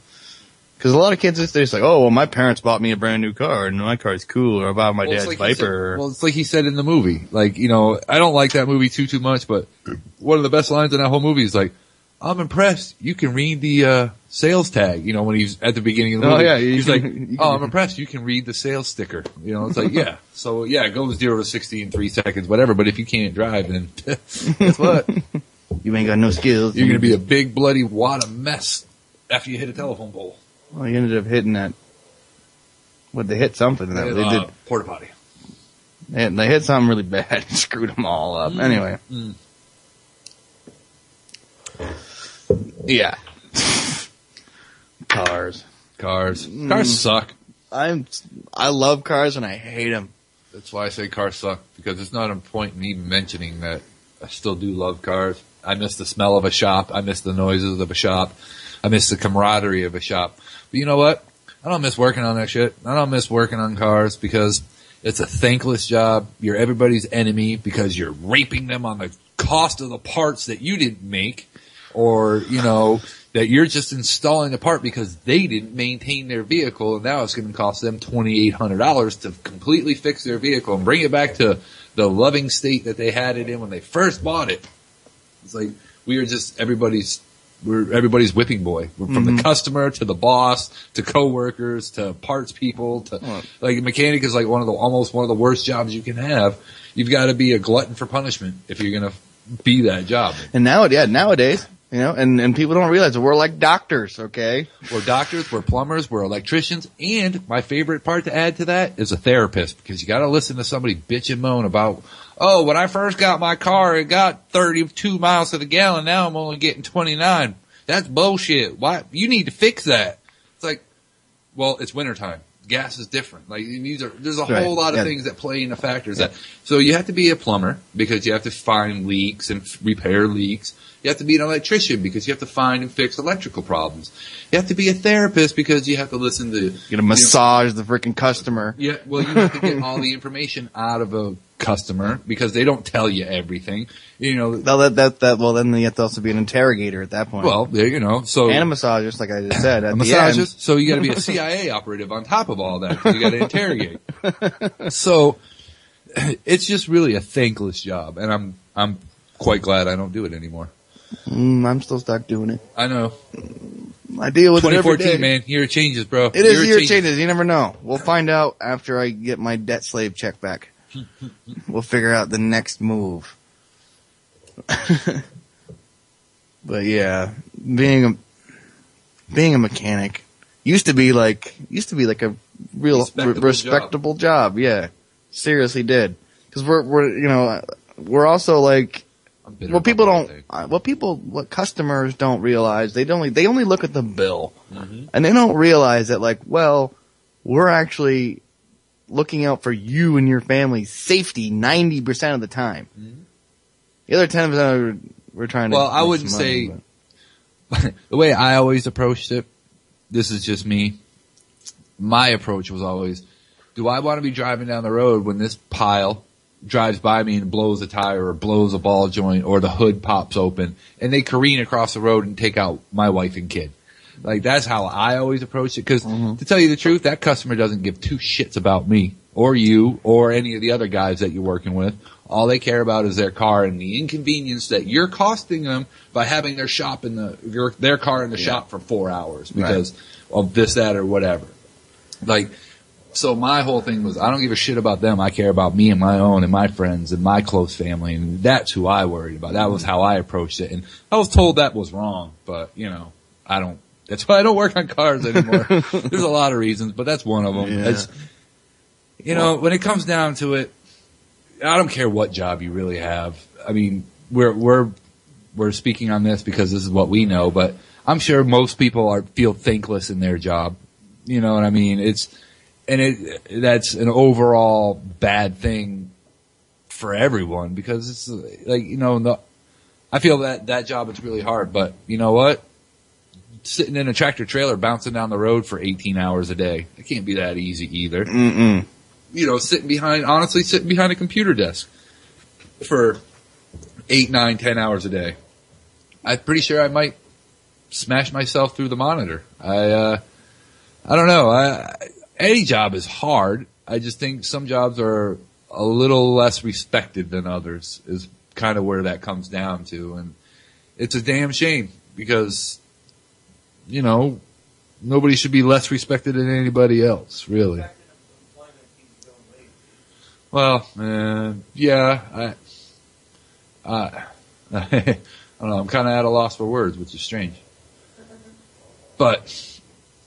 Because a lot of kids, they're just like, oh, well, my parents bought me a brand new car, and my car's cool, or I bought my dad's Viper. It's like he said in the movie. Like, I don't like that movie too much, but one of the best lines in that whole movie is like, I'm impressed. You can read the sales tag, when he's at the beginning of the movie. Oh, yeah. He's like, I'm impressed. You can read the sales sticker. It's like, yeah. So, yeah, go 0 to 60 in 3 seconds, whatever. But if you can't drive, then guess what? You ain't got no skills. You're going to be a big, bloody wad of mess after you hit a telephone pole. Well, you ended up hitting that. They hit something. They did. Porta potty. They hit something really bad and screwed them all up. Anyway. Yeah. Cars. Cars suck. I love cars and I hate them. That's why I say cars suck, because it's not a point in even mentioning that I still do love cars. I miss the smell of a shop. I miss the noises of a shop. I miss the camaraderie of a shop. But you know what? I don't miss working on that shit. I don't miss working on cars because it's a thankless job. You're everybody's enemy because you're raping them on the cost of the parts that you didn't make, or, you know, that you're just installing the part because they didn't maintain their vehicle, and now it's going to cost them $2,800 to completely fix their vehicle and bring it back to the loving state that they had it in when they first bought it. It's like we're everybody's whipping boy. We're from the customer to the boss to coworkers to parts people to like a mechanic is like almost one of the worst jobs you can have. You've got to be a glutton for punishment if you're going to be that job. And nowadays, you know, and people don't realize that we're like doctors, okay? We're doctors, we're plumbers, we're electricians, and my favorite part to add to that is a therapist, because you got to listen to somebody bitch and moan about, oh, when I first got my car, it got 32 miles to the gallon. Now I'm only getting 29. That's bullshit. Why? You need to fix that. It's like, well, it's wintertime. Gas is different. Like there's a whole lot of things that play into factors. So you have to be a plumber because you have to find leaks and repair leaks. You have to be an electrician because you have to find and fix electrical problems. You have to be a therapist because you have to listen to... You to massage the freaking customer. Yeah, well, you have to get all the information out of a customer because they don't tell you everything. You know... Well, then you have to also be an interrogator at that point. Well, you know, so... And a massager, like I just said. A massager, so you got to be a CIA operative on top of all that because you got to interrogate. So, it's just really a thankless job, and I'm quite glad I don't do it anymore. I'm still stuck doing it. I know. I deal with it every day. 2014, man. Year of changes, bro. It is year of changes. You never know. We'll find out after I get my debt slave check back. We'll figure out the next move. But yeah, being a mechanic used to be like a real respectable job. Yeah, seriously did. Because we're also like. What customers don't realize, they only look at the bill. And they don't realize that, like, well, we're actually looking out for you and your family's safety 90% of the time. The other 10% we're trying to... Well, I wouldn't say... The way I always approached it, this is just me, my approach was always, do I want to be driving down the road when this pile drives by me and blows a tire or blows a ball joint or the hood pops open and they careen across the road and take out my wife and kid? Like, that's how I always approach it. Because to tell you the truth, that customer doesn't give two shits about me or you or any of the other guys that you're working with. All they care about is their car and the inconvenience that you're costing them by having their shop their car in the shop for 4 hours because of this, that, or whatever. Like, so my whole thing was, I don't give a shit about them. I care about me and my own and my friends and my close family, and that's who I worried about. That was how I approached it. And I was told that was wrong, but, you know, that's why I don't work on cars anymore. There's a lot of reasons, but that's one of them. Yeah. You know, when it comes down to it, I don't care what job you really have. I mean, we're speaking on this because this is what we know, but I'm sure most people feel thankless in their job. You know what I mean? That's an overall bad thing for everyone because it's like, you know, I feel that job is really hard, but you know what? Sitting in a tractor trailer bouncing down the road for 18 hours a day, it can't be that easy either. You know, sitting behind a computer desk for 8, 9, 10 hours a day. I'm pretty sure I might smash myself through the monitor. I don't know. Any job is hard. I just think some jobs are a little less respected than others is kind of where that comes down to. And it's a damn shame because, you know, nobody should be less respected than anybody else, really. Well, yeah, I don't know. I'm kind of at a loss for words, which is strange. But,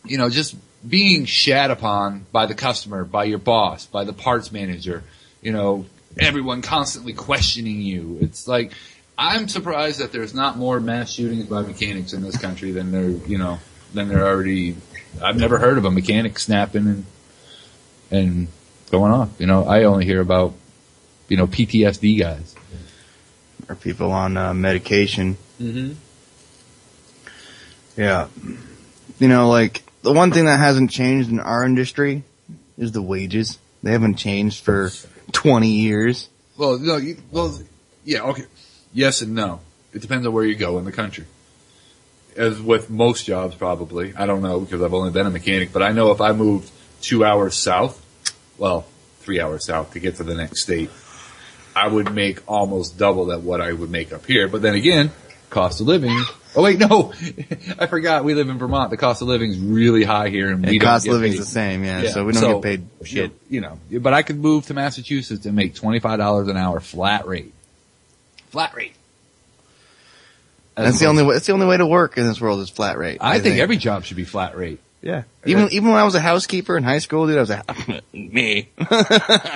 you know, just being shat upon by the customer, by your boss, by the parts manager, you know, everyone constantly questioning you. It's like, I'm surprised that there's not more mass shootings by mechanics in this country than there already. I've never heard of a mechanic snapping and going off. I only hear about, PTSD guys. Or people on medication. Mm-hmm. Yeah. The one thing that hasn't changed in our industry is the wages. They haven't changed for 20 years. Well, no, yeah, okay. Yes and no. It depends on where you go in the country. As with most jobs, probably. I don't know because I've only been a mechanic, but I know if I moved 2 hours south, 3 hours south to get to the next state, I would make almost double that what I would make up here. But then again, cost of living. Oh wait, no, I forgot. We live in Vermont. The cost of living is really high here, and we don't cost get of living's paid. the same, yeah. So we don't get paid shit. But I could move to Massachusetts and make $25 an hour flat rate. Flat rate. That's the only way. It's the only way to work in this world is flat rate. I think every job should be flat rate. Yeah. Even when I was a housekeeper in high school, dude, I was I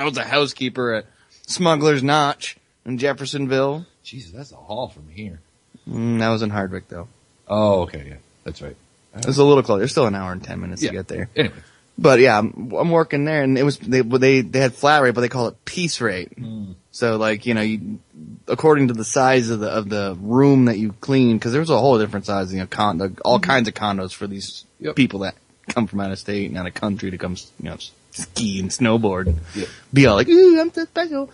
was a housekeeper at Smuggler's Notch in Jeffersonville. Jesus, that's a haul from here. That was in Hardwick, though. Oh, okay, yeah, that's right. It's a little closer. It's still an hour and 10 minutes to get there. Anyway. But yeah, I'm working there, and it was they had flat rate, but they call it piece rate. So according to the size of the room that you clean, because there's a whole different size, all kinds of condos for these people that come from out of state and out of country to come, ski and snowboard, and be all like, "Ooh, I'm so special."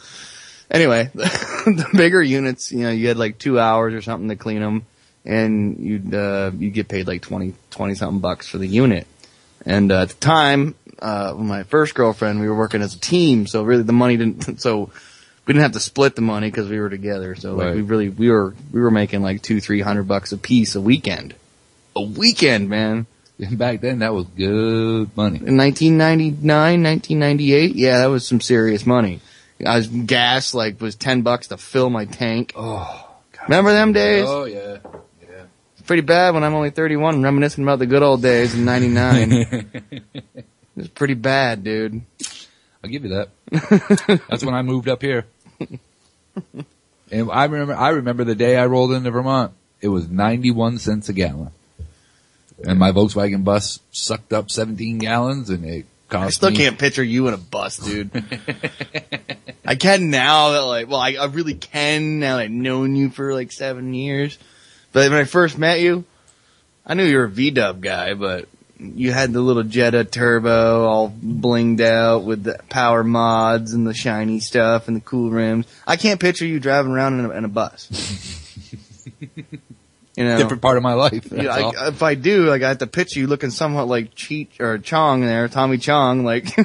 Anyway, the bigger units, you had like 2 hours or something to clean them, and you'd get paid like 20 something bucks for the unit. And at the time, with my first girlfriend, we were working as a team, so really the money we didn't have to split the money because we were together. So like we were making like $200-300 bucks a piece a weekend. A weekend, man. And back then that was good money. In 1999, 1998, yeah, that was some serious money. Gas was $10 to fill my tank. Oh, God. Remember them days? Oh yeah. It's pretty bad when I'm only 31, reminiscing about the good old days in '99. It was pretty bad, dude. I'll give you that. That's when I moved up here. And I remember the day I rolled into Vermont. It was 91 cents a gallon. And my Volkswagen bus sucked up 17 gallons and it cost me. I still can't picture you in a bus, dude. I can now that I really can now that I've known you for 7 years. But when I first met you, I knew you were a V-dub guy, but you had the little Jetta turbo all blinged out with the power mods and the shiny stuff and the cool rims. I can't picture you driving around in a bus. Different part of my life. If I do, I have to picture you looking somewhat like Cheech or Chong there, Tommy Chong, with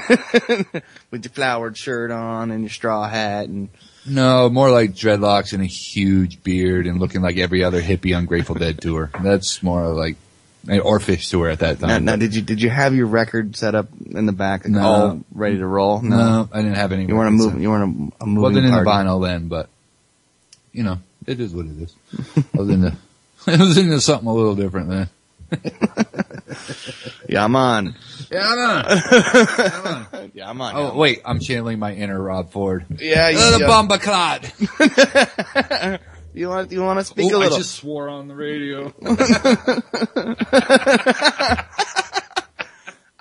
your flowered shirt on and your straw hat and. No, more like dreadlocks and a huge beard and looking like every other hippie on Grateful Dead tour. That's more like or Fish tour at that time. Now, did you have your record set up in the back, all ready to roll? No, I didn't have any. You weren't a moving. You weren't a moving. Wasn't in the party. vinyl then, but it is what it is. I was into something a little different then. Yeah, I'm on. Yeah, I'm on. Yeah, I'm on. Oh, wait, I'm channeling my inner Rob Ford. Yeah, the bomba clot. You want to speak a little? I just swore on the radio.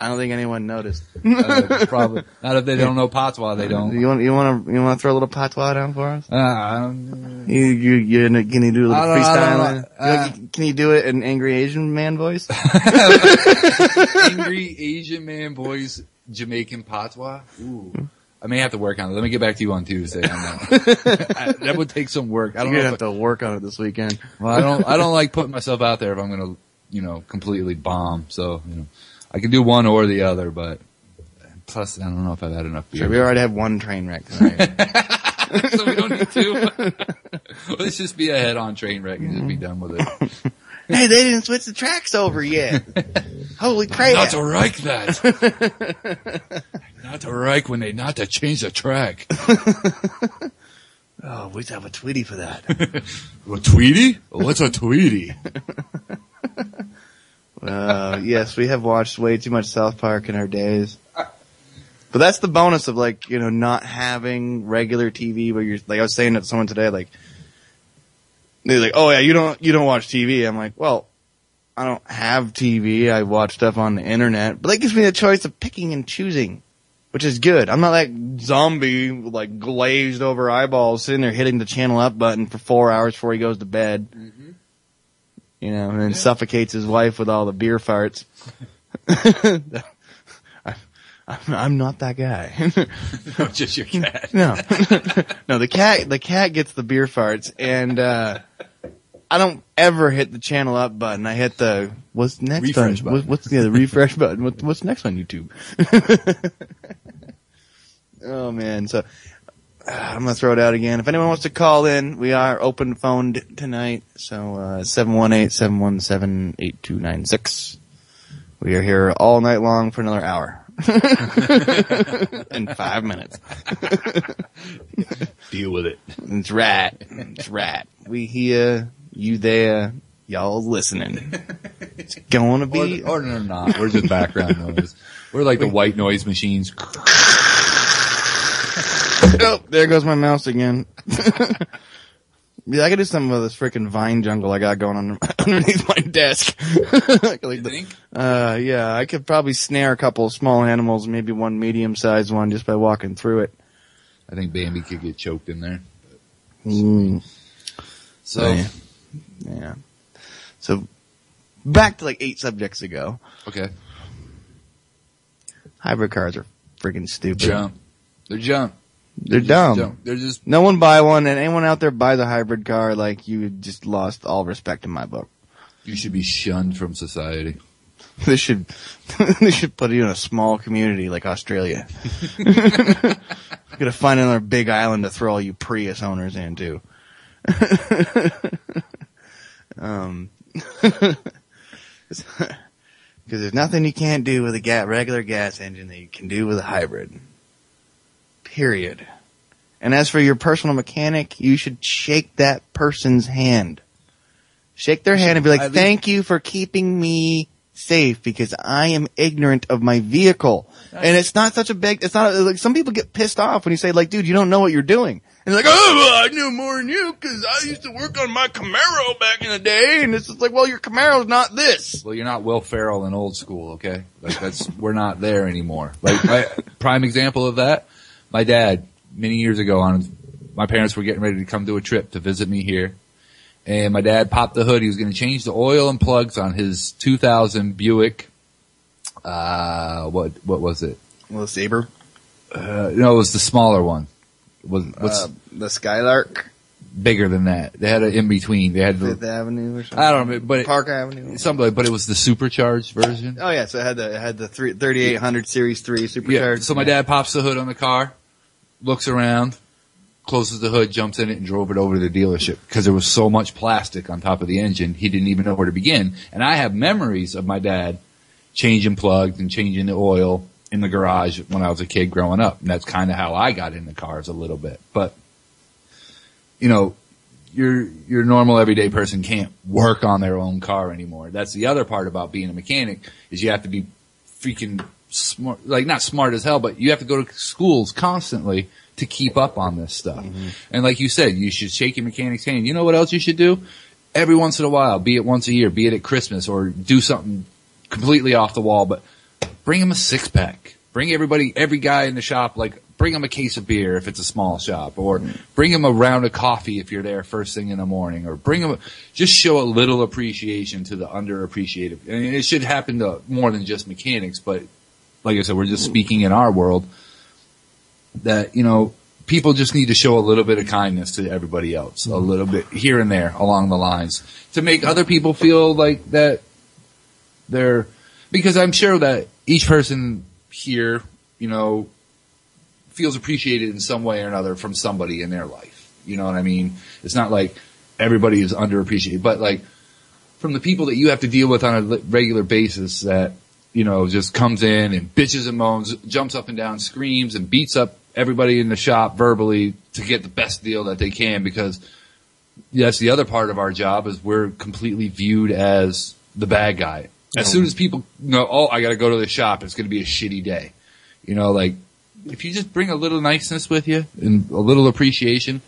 I don't think anyone noticed. Probably not if they don't know patois. They don't. You want to throw a little patois down for us? Can you do a little freestyle? Can you do it in angry Asian man voice? Angry Asian man voice, Jamaican patois. Ooh. I may have to work on it. Let me get back to you on Tuesday on that. That would take some work. You're gonna have to work on it this weekend. Well, I don't like putting myself out there if I'm gonna, completely bomb. So, I can do one or the other, but plus I don't know if I've had enough beer. Sure, we already had one train wreck tonight. So we don't need two. Let's just be a head-on train wreck and just be done with it. Hey, they didn't switch the tracks over yet. Holy crap. Not to like that. Not to like when they not to change the track. Oh, we have a Tweety for that. A Tweety? What's a Tweety? Yes, we have watched way too much South Park in our days. But that's the bonus of not having regular TV where you're, I was saying to someone today, They're like, oh yeah, you don't watch TV. I'm like, well, I don't have TV. I watch stuff on the internet, but that gives me the choice of picking and choosing, which is good. I'm not like zombie, like glazed over eyeballs, sitting there hitting the channel up button for 4 hours before he goes to bed. Mm-hmm. You know, and then suffocates his wife with all the beer farts. I'm not that guy. No, just your cat. No. No, the cat gets the beer farts, and I don't ever hit the channel up button. I hit the what's next refresh on button. What's the refresh button? What's next on YouTube? Oh man, so I'm gonna throw it out again. If anyone wants to call in, we are open phoned tonight. So 718-717-8296. We are here all night long for another hour. In 5 minutes. Deal with it. It's right. It's right. We here, you there, y'all listening. It's gonna be. Or no, not. We're just background noise. We're like the white noise machines. Oh, there goes my mouse again. Yeah, I could do something with this freaking vine jungle I got going on underneath my desk. You think? Yeah, I could probably snare a couple of small animals, maybe one medium-sized one, just by walking through it. I think Bambi could get choked in there. So, yeah. So, back to like 8 subjects ago. Okay. Hybrid cars are freaking stupid. They're junk. They're dumb. They're just. No one buy one, and anyone out there buys a hybrid car, like, you just lost all respect in my book. You should be shunned from society. They should put you in a small community like Australia. Gotta find another big island to throw all you Prius owners into. Because there's nothing you can't do with a regular gas engine that you can do with a hybrid. Period. And as for your personal mechanic, you should shake that person's hand. Shake their hand and be like, thank you for keeping me safe because I am ignorant of my vehicle. And it's not such a big, it's not, like, some people get pissed off when you say, like, dude, you don't know what you're doing. And they're like, oh, well, I knew more than you because I used to work on my Camaro back in the day. And it's just like, well, your Camaro's not this. Well, you're not Will Ferrell in Old School, okay? Like, we're not there anymore. Like, prime example of that, my dad, many years ago, my parents were getting ready to come do a trip to visit me here. And my dad popped the hood. He was going to change the oil and plugs on his 2000 Buick. What was it? Well, Sabre? No, it was the smaller one. The Skylark? Bigger than that. They had an in-between. They had Fifth Avenue or something? I don't know, but Park Avenue? Something, but it was the supercharged version. Oh yeah, so it had the 3800 Series 3 supercharged. Yeah, so my dad pops the hood on the car, looks around, closes the hood, jumps in it, and drove it over to the dealership because there was so much plastic on top of the engine, he didn't even know where to begin. And I have memories of my dad changing plugs and changing the oil in the garage when I was a kid growing up. And that's kind of how I got into cars a little bit. But, you know, your normal everyday person can't work on their own car anymore. That's the other part about being a mechanic is you have to be freaking smart, like not smart as hell, but you have to go to schools constantly to keep up on this stuff. Mm-hmm. And like you said, you should shake your mechanic's hand. You know what else you should do? Every once in a while, be it once a year, be it at Christmas, or do something completely off the wall, but bring them a 6-pack. Bring every guy in the shop, like, bring them a case of beer if it's a small shop, or bring them a round of coffee if you're there first thing in the morning, or just show a little appreciation to the underappreciated. I mean, it should happen to more than just mechanics, but like I said, we're just speaking in our world that, you know, people just need to show a little bit of kindness to everybody else, a little bit here and there along the lines to make other people feel like that because I'm sure that each person here, you know, feels appreciated in some way or another from somebody in their life. You know what I mean? It's not like everybody is underappreciated, but like from the people that you have to deal with on a regular basis that, you know, just comes in and bitches and moans, jumps up and down, screams and beats up everybody in the shop verbally to get the best deal that they can, because that's the other part of our job is we're completely viewed as the bad guy. As soon as people know, oh, I got to go to the shop, it's going to be a shitty day. You know, like, if you just bring a little niceness with you and a little appreciation,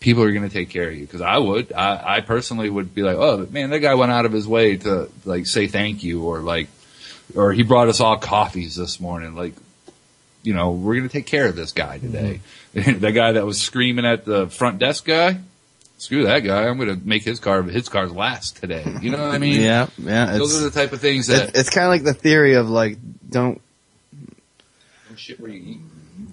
people are going to take care of you. Because I personally would be like, oh man, that guy went out of his way to like say thank you, or he brought us all coffees this morning. Like, you know, we're going to take care of this guy today. Mm-hmm. That guy that was screaming at the front desk guy, screw that guy. I'm going to make his car's last today. You know what I mean? Yeah. Those are the type of things that it's kind of like the theory of like don't shit where you eat.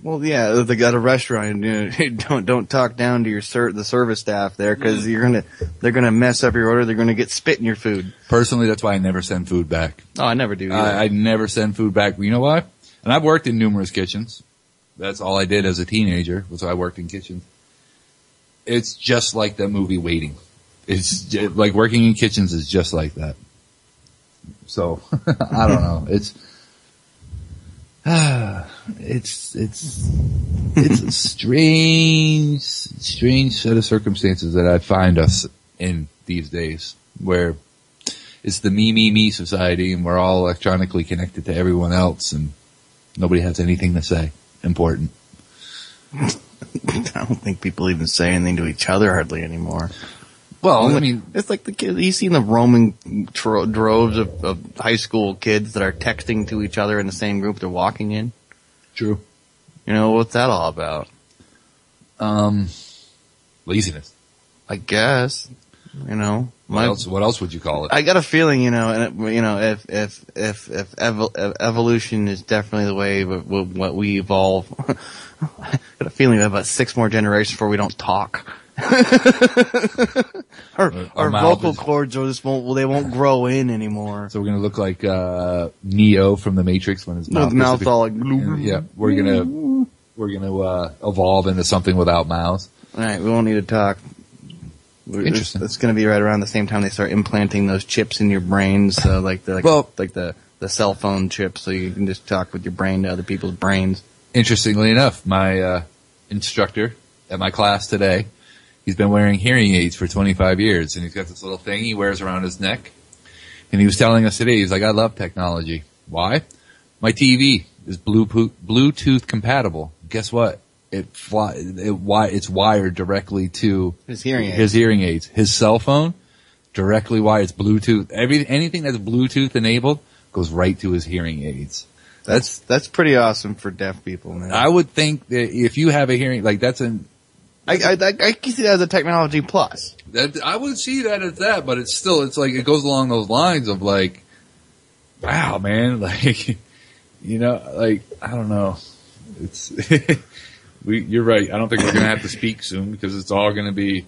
Well, yeah, they got a restaurant. You know, don't talk down to the service staff there because they're gonna mess up your order. They're gonna get spit in your food. Personally, that's why I never send food back. Oh, I never do. I never send food back. You know why? And I've worked in numerous kitchens. That's all I did as a teenager, was I worked in kitchens. It's just like the movie Waiting. It's just, like working in kitchens is just like that. So I don't know. It's a strange set of circumstances that I find us in these days, where it's the me society, and we're all electronically connected to everyone else, and nobody has anything to say important. I don't think people even say anything to each other hardly anymore. Well, I mean, it's like the kids. You see the roaming droves of high school kids that are texting to each other in the same group they're walking in. True. You know, what's that all about? Laziness. I guess. You know, what else would you call it? I got a feeling, you know, and you know, if evolution is definitely the way what we evolve. I got a feeling we have about 6 more generations before we don't talk. Our vocal cords won't grow in anymore. So we're gonna look like Neo from the Matrix when his mouth all like yeah. We're gonna evolve into something without mouths. All right, we won't need to talk. Interesting. It's going to be right around the same time they start implanting those chips in your brains, so like the cell phone chips, so you can just talk with your brain to other people's brains. Interestingly enough, my instructor at my class today, he's been wearing hearing aids for 25 years, and he's got this little thing he wears around his neck. And he was telling us today, he's like, I love technology. Why? My TV is Bluetooth compatible. Guess what? It's wired directly to his hearing aids. His cell phone, directly wired. It's Bluetooth. Anything that's Bluetooth enabled goes right to his hearing aids. That's pretty awesome for deaf people, man. I would think that if you have a hearing, like that's I can see that as a technology plus. I would see that as that, but it's like, it goes along those lines of like, wow, man, like, you know, like, I don't know. It's, you're right. I don't think we're going to have to speak soon because it's all going to be.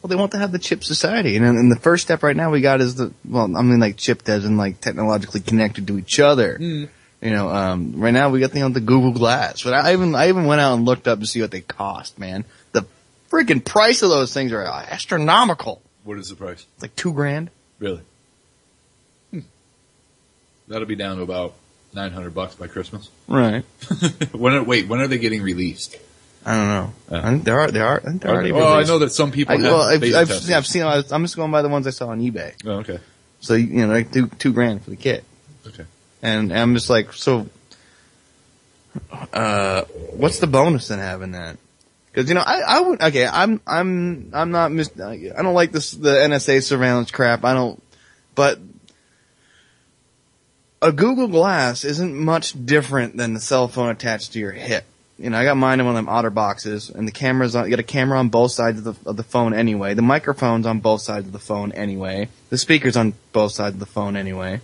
Well, they want to have the chip society. And the first step right now we got is like chipped as in like technologically connected to each other. Mm. You know, right now we got the Google Glass. But I even went out and looked up to see what they cost, man. The freaking price of those things are astronomical. What is the price? It's like $2,000. Really? That'll be down to about $900 by Christmas. Right. When are they getting released? I don't know. I think they're already released. I know that some people I've seen. I'm just going by the ones I saw on eBay. Oh, okay. So, you know, like $2,000 for the kit. Okay. And I'm just like, so, what's the bonus in having that? Cause, you know, I don't like the NSA surveillance crap. But a Google Glass isn't much different than the cell phone attached to your hip. You know, I got mine in one of them Otter boxes, and you got a camera on both sides of the phone anyway. The microphone's on both sides of the phone anyway. The speaker's on both sides of the phone anyway.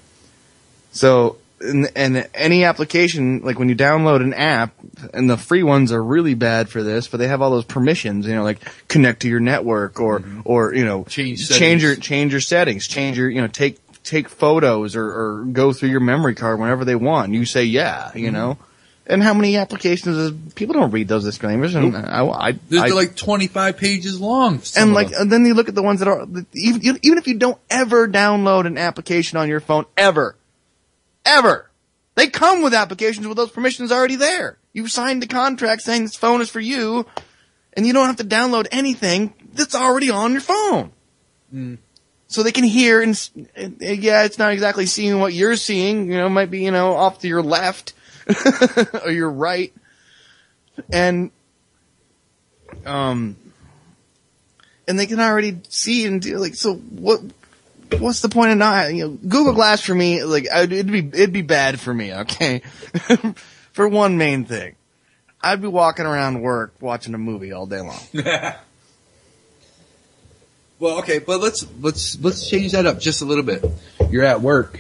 So, and any application, like when you download an app, and the free ones are really bad for this, but they have all those permissions, you know, like connect to your network or you know, change your settings, you know, take photos or go through your memory card whenever they want. You say yeah, you know. And how many applications people don't read those disclaimers? And they're like 25 pages long. And then you look at the ones that are even if you don't ever download an application on your phone ever, they come with applications with those permissions already there. You signed the contract saying this phone is for you, and you don't have to download anything that's already on your phone. Mm. So they can hear and yeah, it's not exactly seeing what you're seeing. You know, it might be, you know, off to your left. Or you're right. And, and they can already see and do, like, so what's the point of not, Google Glass for me, like, it'd be bad for me, okay? For one main thing. I'd be walking around work watching a movie all day long. Well, okay, but let's change that up just a little bit. You're at work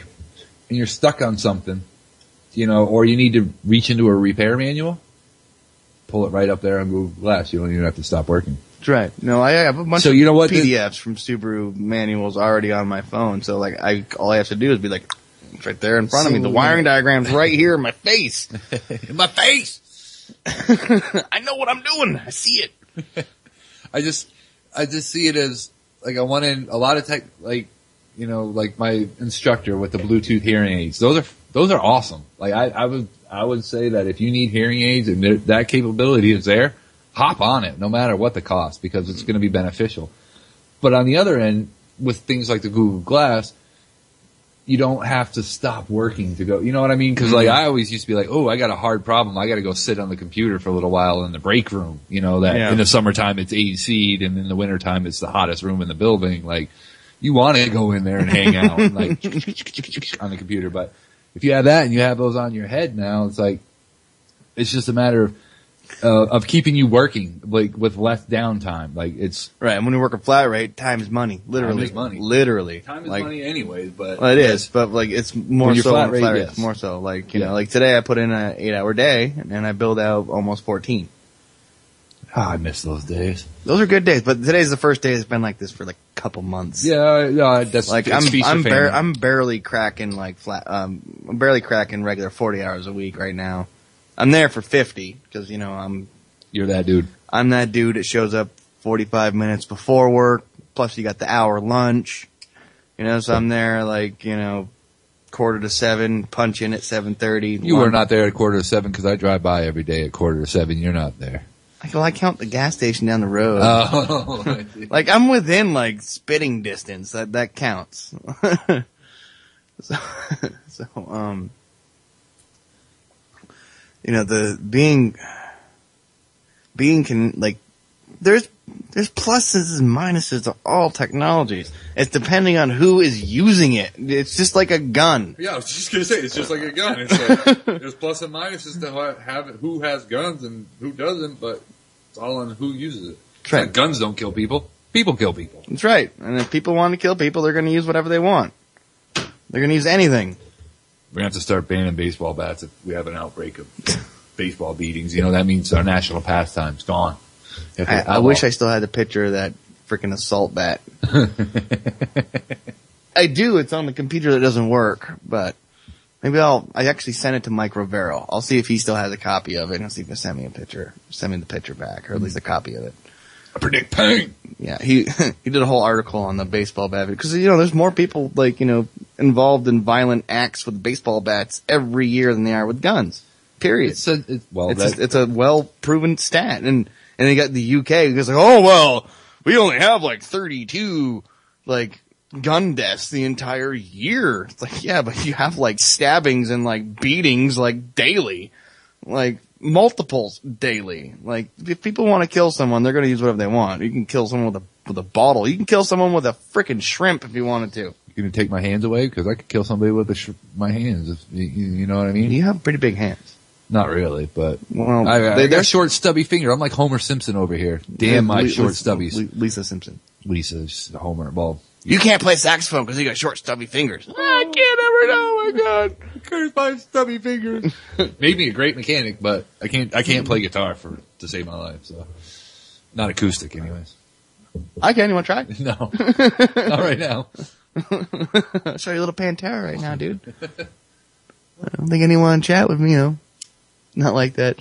and you're stuck on something, or you need to reach into a repair manual. Pull it right up there on Google Glass. You don't even have to stop working. That's right. No, I have a bunch of PDFs from Subaru manuals already on my phone. So, like, all I have to do is be like, it's right there in front of me. The wiring diagram's right here in my face. In my face! I know what I'm doing. I see it. I just see it as, like, I want in a lot of tech, like, like my instructor with the Bluetooth hearing aids. Those are awesome. Like, I would say that if you need hearing aids and that capability is there, hop on it, no matter what the cost, because it's going to be beneficial. But on the other end, with things like the Google Glass, you don't have to stop working to go, you know what I mean? Because, like, I always used to be like, oh, I got a hard problem. I got to go sit on the computer for a little while in the break room. In the summertime it's AC'd, and in the wintertime it's the hottest room in the building. Like, you want to go in there and hang out, like, on the computer. But if you have that and you have those on your head now, it's like, it's just a matter of keeping you working, like, with less downtime. Like, it's right. And when you work a flat rate, time is money. Literally, time is money. Literally, time is money, anyways. But well, it is. But, like, it's more so flat on rate, flat rate. yes. More so, like, like today I put in an 8-hour day and I build out almost 14. I miss those days. Those are good days, but today's the first day it's been like this for like a couple months. Yeah, that's like I'm barely cracking like I'm barely cracking regular 40 hours a week right now. I'm there for 50 because you're that dude. I'm that dude that shows up 45 minutes before work. Plus you got the hour lunch. So I'm there like 6:45, punch in at 7:30. You are not there at 6:45 because I drive by every day at 6:45. You're not there. I count the gas station down the road. Oh, like I'm within like spitting distance. That counts. so the being can, like, there's pluses and minuses to all technologies. It's depending on who is using it. It's just like a gun. Yeah, I was just gonna say it's just like a gun. It's like there's plus and minuses to have it, who has guns and who doesn't, but it's all on who uses it. That's right. Like, guns don't kill people. People kill people. That's right. And if people want to kill people, they're going to use whatever they want. They're going to use anything. We're going to have to start banning baseball bats if we have an outbreak of baseball beatings. That means our national pastime's gone. I wish I still had the picture of that freaking assault bat. I do. It's on the computer that doesn't work, but maybe I actually sent it to Mike Rivero. I'll see if he still has a copy of it, and I'll see if he'll send me the picture back, or at least a copy of it. I predict pain. Yeah, he did a whole article on the baseball bat, because, there's more people, like, involved in violent acts with baseball bats every year than they are with guns. Period. It's a well-proven stat. And they got the UK, because like, oh, well, we only have like 32, like, gun deaths the entire year. It's like, yeah, but you have like stabbings and like beatings like daily, like multiples daily. Like, if people want to kill someone, they're going to use whatever they want. You can kill someone with a bottle. You can kill someone with a freaking shrimp if you wanted to. You gonna take my hands away? Because I could kill somebody with my hands. If, you know what I mean? You have pretty big hands. Not really, but I got short, stubby finger. I'm like Homer Simpson over here. Damn my short stubbies. Lisa Simpson. Lisa's Homer. Well, you can't play saxophone because you got short, stubby fingers. I can't ever know. Oh my God, curse my stubby fingers. Made me a great mechanic, but I can't play guitar to save my life. So, not acoustic, anyways. I can. You want to try? No, not right now. I'll show you a little Pantera right now, dude. I don't think anyone want to chat with me, though. Not like that.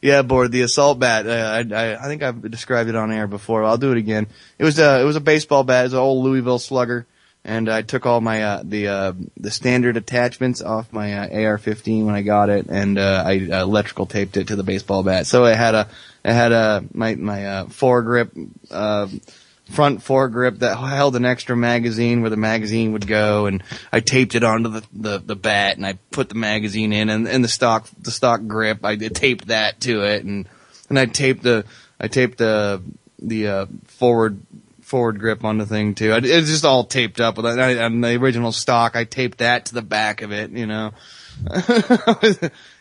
Yeah, Board, the assault bat. I think I've described it on air before. I'll do it again. It was a baseball bat. It was an old Louisville Slugger, and I took all my the standard attachments off my AR-15 when I got it, and I electrical taped it to the baseball bat. So it had my foregrip, front foregrip that held an extra magazine where the magazine would go, and I taped it onto the bat, and I put the magazine in, and the stock grip, I taped that to it, and I taped the forward grip on the thing too. It's just all taped up with it. On the original stock, I taped that to the back of it. You know,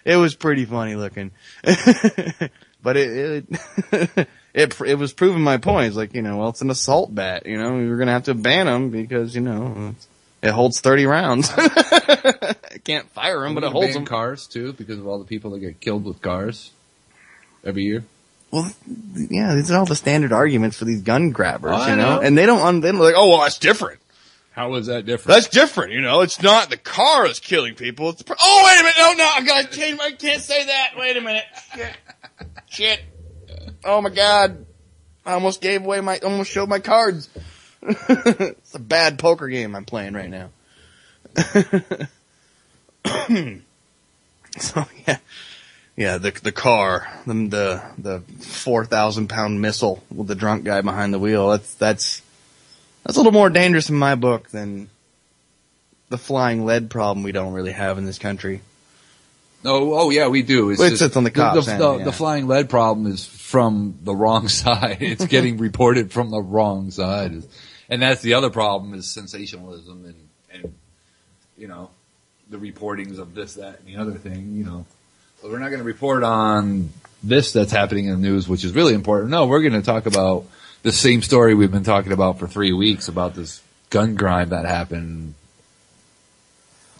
it was pretty funny looking, but it was proving my point. It's like, you know, well, it's an assault bat. You know, we were gonna have to ban them because, you know, it holds 30 rounds. I can't fire them, but it holds them. Cars too, because of all the people that get killed with cars every year. Well, yeah, these are all the standard arguments for these gun grabbers, you know? And they're like, oh, well, that's different. How is that different? That's different, you know? It's not the car that's killing people. It's oh, wait a minute. No, I gotta change I can't say that. Wait a minute. Shit. Oh my God. I almost almost showed my cards. It's a bad poker game I'm playing right now. So, yeah. Yeah, the car, the 4,000-pound missile with the drunk guy behind the wheel. That's a little more dangerous in my book than the flying lead problem we don't really have in this country. Oh yeah, we do. It sits on the cops' end, yeah. The flying lead problem is from the wrong side. It's getting reported from the wrong side, and that's the other problem is sensationalism and you know, the reportings of this, that, and the other thing. You know. But we're not going to report on this that's happening in the news, which is really important. No, we're going to talk about the same story we've been talking about for 3 weeks about this gun crime that happened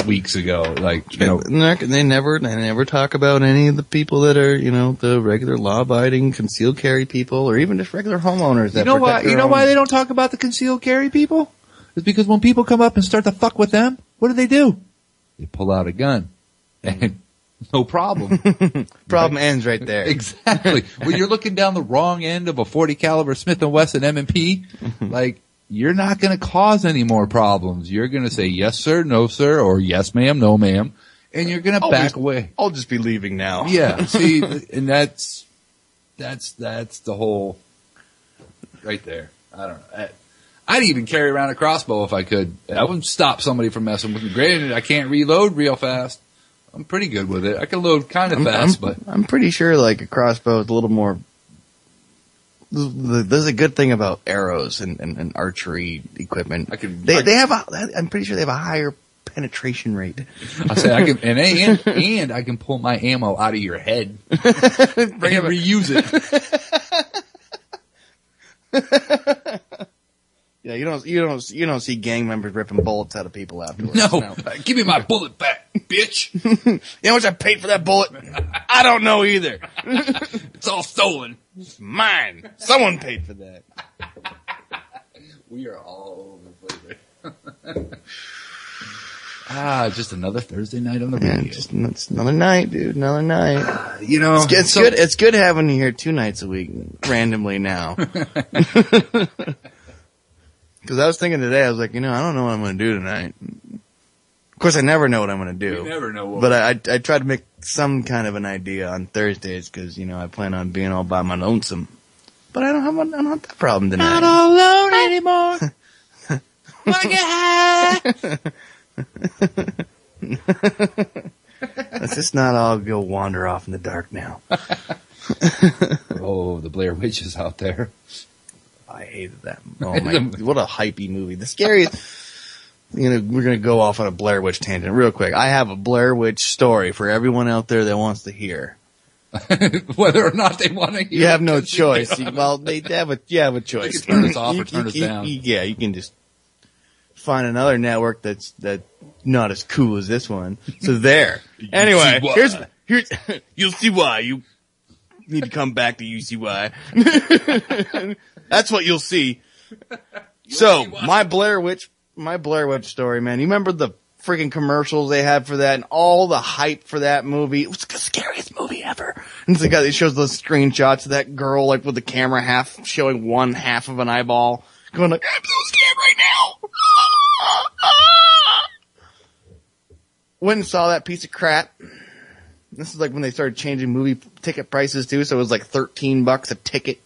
weeks ago. Like, you know, they never talk about any of the people that are, you know, the regular law-abiding concealed carry people, or even just regular homeowners. You know why? You know why they don't talk about the concealed carry people? It's because when people come up and start to fuck with them, what do? They pull out a gun and. No problem. Problem ends right there. Exactly. When you're looking down the wrong end of a 40 caliber Smith & Wesson M&P, like, you're not going to cause any more problems. You're going to say yes sir, no sir, or yes ma'am, no ma'am, and you're going to back away. I'll just be leaving now. Yeah. See, and that's the whole right there. I don't know. I'd even carry around a crossbow if I could. I wouldn't stop somebody from messing with me. Granted, I can't reload real fast. I'm pretty good with it. I can load kind of fast, but I'm pretty sure like a crossbow is a little more. There's a good thing about arrows and archery equipment. I'm pretty sure they have a higher penetration rate. I say I can, and I can pull my ammo out of your head, bring it, reuse it. Yeah, you don't see gang members ripping bullets out of people afterwards. No. Give me my bullet back, bitch. You know how much I paid for that bullet? I don't know either. It's all stolen. It's mine. Someone paid for that. We are all over the place. Just another Thursday night on the radio. It's another night, dude. Another night. You know, it's good. It's good having you here 2 nights a week, randomly now. Because I was thinking today, I was like, you know, I don't know what I'm going to do tonight. Of course, I never know what I'm going to do. You never know what. But I try to make some kind of an idea on Thursdays because, you know, I plan on being all by my lonesome. But I don't have that problem tonight. Not all alone anymore. Wanna get high? Let's just not all go wander off in the dark now. Oh, the Blair Witch is out there. I hated that. Oh my, what a hypey movie. The scariest, you know, we're going to go off on a Blair Witch tangent real quick. I have a Blair Witch story for everyone out there that wants to hear. Whether or not they want to hear. You have no choice. Well, you have a choice. You can turn us off or turn us down. Yeah, you can just find another network that's not as cool as this one. So there. Anyway, here's you'll see why you need to come back to UCY. That's what you'll see. So, my Blair Witch story, man. You remember the freaking commercials they had for that and all the hype for that movie? It was the scariest movie ever. And it's the guy that shows those screenshots of that girl, like, with the camera half showing one half of an eyeball, going like, I'm so scared right now. Went and saw that piece of crap. This is like when they started changing movie ticket prices too, so it was like $13 a ticket.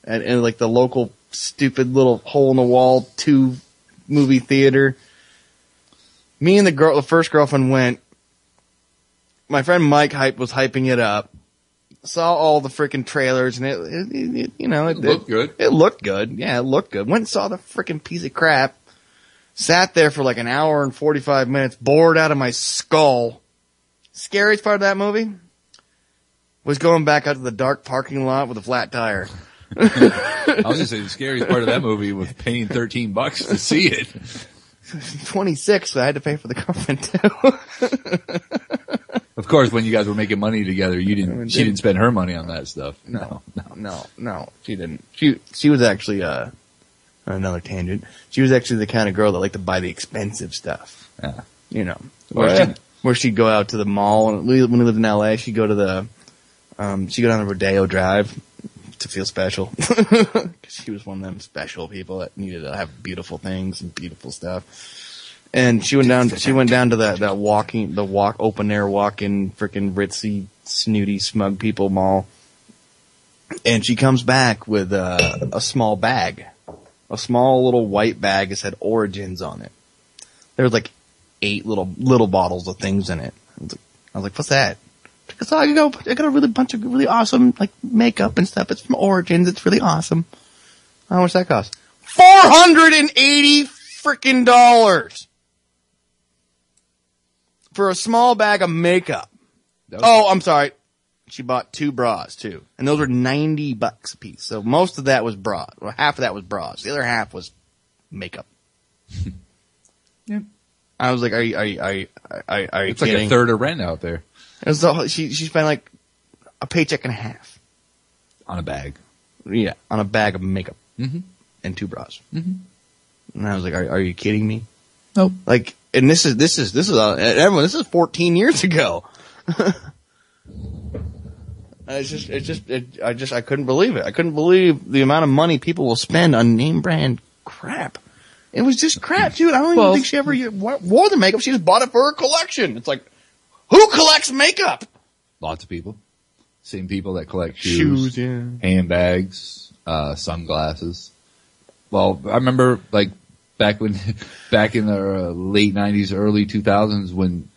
And like the local stupid little hole in the wall 2 movie theater. Me and the first girlfriend went. My friend Mike was hyping it up. saw all the freaking trailers, and it looked good. It looked good. Yeah, it looked good. Went and saw the freaking piece of crap. Sat there for like an hour and 45 minutes, bored out of my skull. Scariest part of that movie was going back out to the dark parking lot with a flat tire. I was just saying the scariest part of that movie was paying $13 to see it. 26, so I had to pay for the coffin too. Of course, when you guys were making money together, she didn't spend her money on that stuff. No, she didn't. She was actually, another tangent. She was actually the kind of girl that liked to buy the expensive stuff. Yeah. You know, where she'd go out to the mall, and when we lived in LA, she'd go to she'd go down to Rodeo Drive to feel special. Cause she was one of them special people that needed to have beautiful things and beautiful stuff. And she went down to that open air walk-in frickin' ritzy, snooty, smug people mall. And she comes back with a small bag. A small little white bag that said Origins on it. There was like 8 little bottles of things in it. I was like, what's that? So I got a bunch of really awesome like makeup and stuff. It's from Origins. It's really awesome. How much that cost? $480 freaking dollars for a small bag of makeup. I'm sorry. She bought 2 bras too, and those were $90 a piece. So most of that was bras. Well, half of that was bras. The other half was makeup. Yeah. I was like, "Are you It's kidding?" like a third of rent out there. It was she spent like a paycheck and a half on a bag. Yeah, on a bag of makeup and 2 bras. Mm-hmm. And I was like, "Are you kidding me?" Nope. Like, and this is everyone. This is 14 years ago. I couldn't believe it. I couldn't believe the amount of money people will spend on name brand crap. It was just crap, dude. I don't even think she ever wore the makeup. She just bought it for her collection. It's like, who collects makeup? Lots of people. Same people that collect shoes, handbags, sunglasses. Well, I remember like back in the late 90s, early 2000s when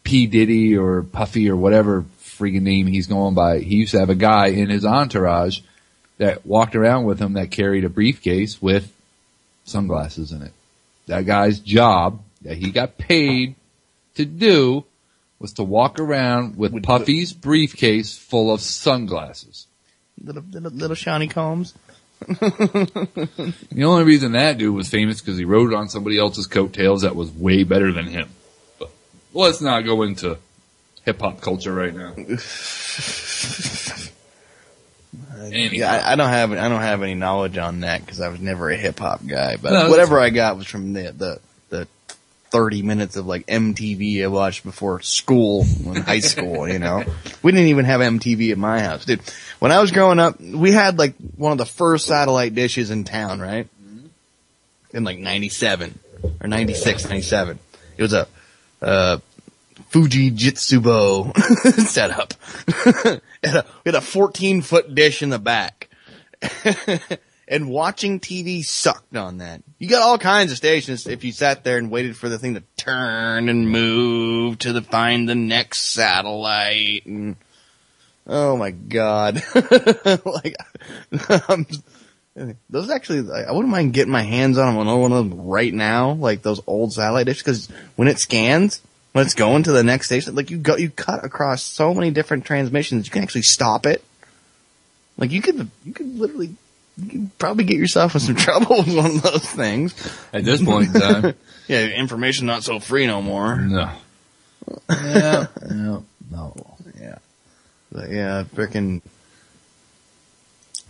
P. Diddy or Puffy or whatever freaking name he's going by, he used to have a guy in his entourage that walked around with him that carried a briefcase with sunglasses in it. That guy's job that he got paid to do was to walk around with Puffy's briefcase full of sunglasses. Little shiny combs. The only reason that dude was famous because he rode on somebody else's coattails that was way better than him. But let's not go into hip-hop culture right now. Yeah, I don't have any knowledge on that because I was never a hip-hop guy. But whatever I got was from the 30 minutes of like MTV I watched before school in high school. You know, we didn't even have MTV at my house, dude. When I was growing up, we had like one of the first satellite dishes in town, right? In like 97 or 96, 97. It was a Fuji Jitsubo setup. We had a 14-foot dish in the back. And watching TV sucked on that. You got all kinds of stations if you sat there and waited for the thing to turn and move to find the next satellite. And, oh my God. Like, those actually, I wouldn't mind getting my hands on one of them right now, like those old satellite dishes, because when it scans, when it's going to the next station, like you cut across so many different transmissions, you can actually stop it. Like you could literally, you could probably get yourself in some trouble with one of those things. At this point in time. Yeah, information not so free no more. No. Yeah. No. Yeah. But yeah, frickin'.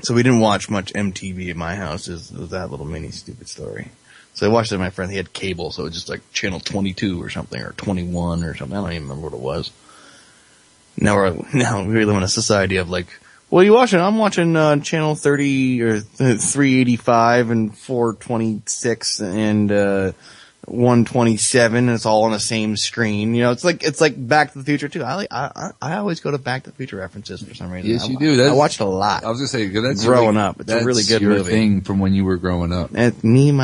So we didn't watch much MTV at my house. It was that little mini stupid story. So I watched it with my friend. He had cable, so it was just like channel 22 or something, or 21 or something. I don't even remember what it was. Now we live in a society of like, what are you watching? I'm watching channel 30 or 385 and 426 and 127, and it's all on the same screen. You know, it's like Back to the Future too. I always go to Back to the Future references for some reason. Yes, you do. I watched a lot. I was gonna say that's growing up. It's a really good your movie. Thing from when you were growing up. And me and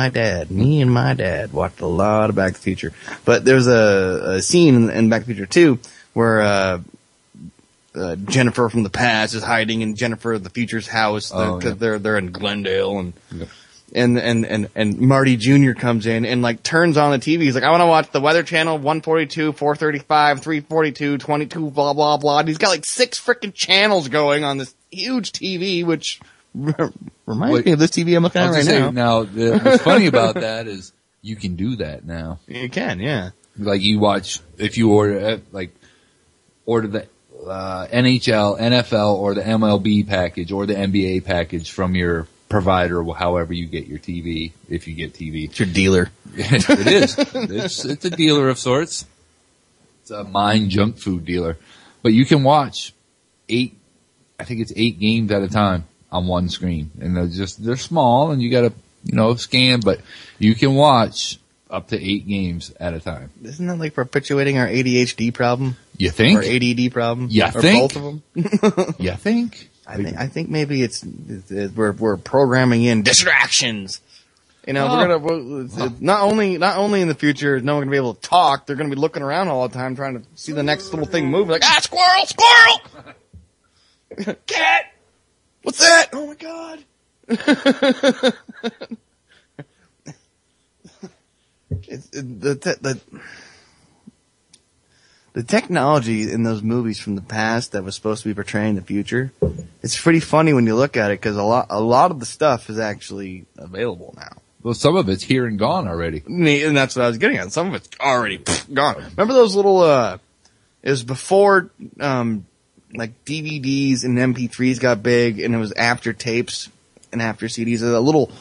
my dad watched a lot of Back to the Future. But there's a scene in Back to the Future 2 where Jennifer from the past is hiding in Jennifer of the future's house. They're in Glendale, and Marty Jr. comes in and like turns on the TV. He's like, I want to watch the Weather Channel, 142, 435, 342, 22, blah blah blah. And he's got like 6 freaking channels going on this huge TV, which reminds me of this TV I'm looking at right now. Now, what's funny about that is you can do that now. You can, yeah. Like you watch, if you order the NHL, NFL, or the MLB package, or the NBA package from your provider, however you get your TV, if you get TV. It's your dealer. It is. It's a dealer of sorts. It's a mind junk food dealer. But you can watch 8 games at a time on one screen. And they're small and you gotta, scan, but you can watch up to 8 games at a time. Isn't that like perpetuating our ADHD problem? You think? Or ADD problem? You or think? both of them? You think? I think maybe we're programming in distractions. We're gonna not only in the future is no one gonna be able to talk, they're gonna be looking around all the time trying to see the next little thing move. Like, squirrel! Cat! What's that? Oh my god! The technology in those movies from the past that was supposed to be portraying the future, it's pretty funny when you look at it because a lot of the stuff is actually available now. Well, some of it's here and gone already. And that's what I was getting at. Some of it's already gone. Remember those little, it was before, like DVDs and MP3s got big and it was after tapes and after CDs. The little,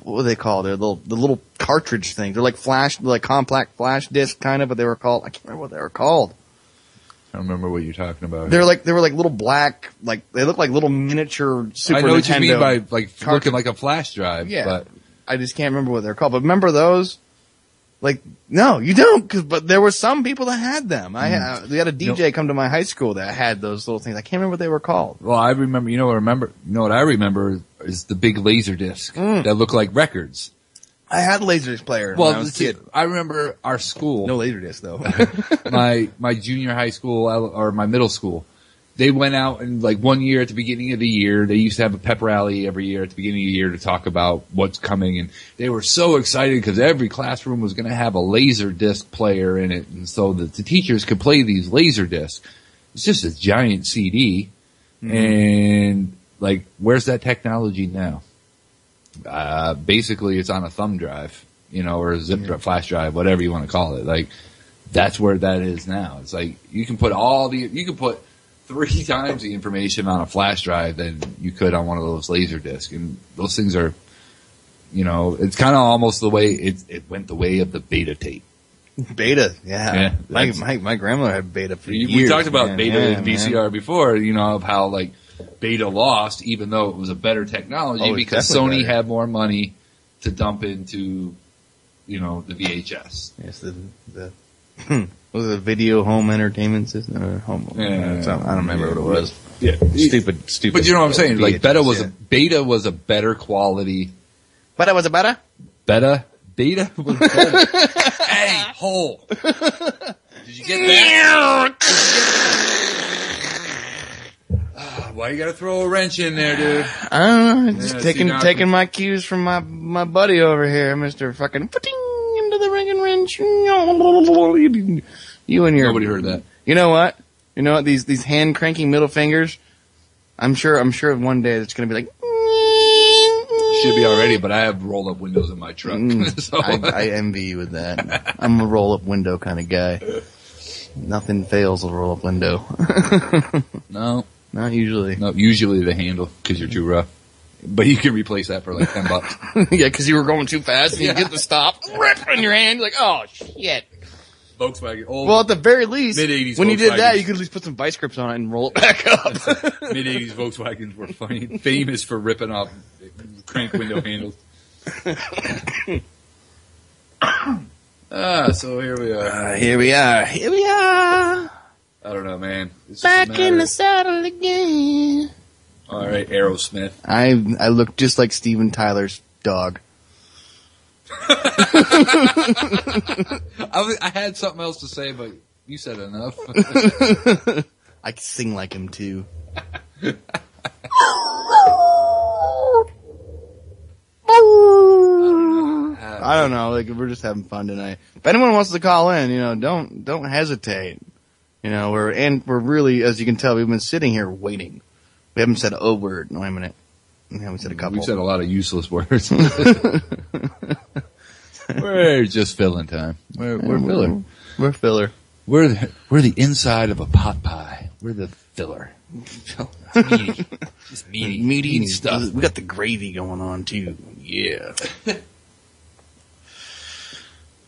what do they call? They're the little cartridge things. They're like compact flash disc kind of, but they were called, I can't remember what they were called. I don't remember what you're talking about. They were like little black, like, they look like little miniature Super Nintendo. I know what you mean by like looking like a flash drive. Yeah. But I just can't remember what they're called. But remember those? Like, no, you don't, but there were some people that had them. We had a DJ come to my high school that had those little things. I can't remember what they were called. Well, I remember, what I remember is the big laser disc that looked like records. I had a Laserdisc player when I was a kid. I remember our school. No Laserdisc though. my junior high school or my middle school. They went out and like one year at the beginning of the year, they used to have a pep rally every year at the beginning of the year to talk about what's coming. And they were so excited because every classroom was going to have a laser disc player in it. And so that the teachers could play these laser discs. It's just a giant CD. Mm-hmm. And like, where's that technology now? Basically it's on a thumb drive, or a zip drive, flash drive, whatever you want to call it. Like, that's where that is now. It's like, you can put 3 times the information on a flash drive than you could on one of those laser discs. And those things are, it's kind of almost the way it went the way of the beta tape. Beta, yeah. My grandmother had beta for years. We talked about beta and VCR before, of how like beta lost, even though it was a better technology because Sony had more money to dump into, the VHS. Yes, the was it a video home entertainment system? Or home? I don't remember what it was. Yeah, stupid. But you know what I'm saying? VHS, like beta was a better quality. Beta was a better. Beta was better. Hey, hole. Did you get that? Why you gotta throw a wrench in there, dude? Just taking my cues from my buddy over here, Mr. Fucking into the ring and wrench. You and your nobody heard that. You know what? These hand cranking middle fingers. I'm sure one day it's gonna be like. Should be already, but I have roll up windows in my truck. So. I envy you with that. I'm a roll up window kind of guy. Nothing fails a roll up window. No. Not usually. No, usually the handle, because you're too rough. But you can replace that for like $10. Yeah, because you were going too fast and you get the stop, rip in your hand, you're like, oh shit. Volkswagen. Well, at the very least, mid-80s when you did that, you could at least put some vice grips on it and roll it back up. Mid-80s Volkswagens were famous for ripping off crank window handles. So here we are. Here we are. I don't know, man. Back in the saddle again. All right, Aerosmith. I look just like Steven Tyler's dog. I had something else to say, but you said enough. I can sing like him too. I don't know. Like, we're just having fun tonight. If anyone wants to call in, don't hesitate. We're really, as you can tell, we've been sitting here waiting. We haven't said a word. No, wait a minute. Yeah, we said a couple. We've said a lot of useless words. We're just filling time. We're filler. We're filler. We're the inside of a pot pie. We're the filler. It's meaty. Just meaty stuff. We got the gravy going on too. Yeah.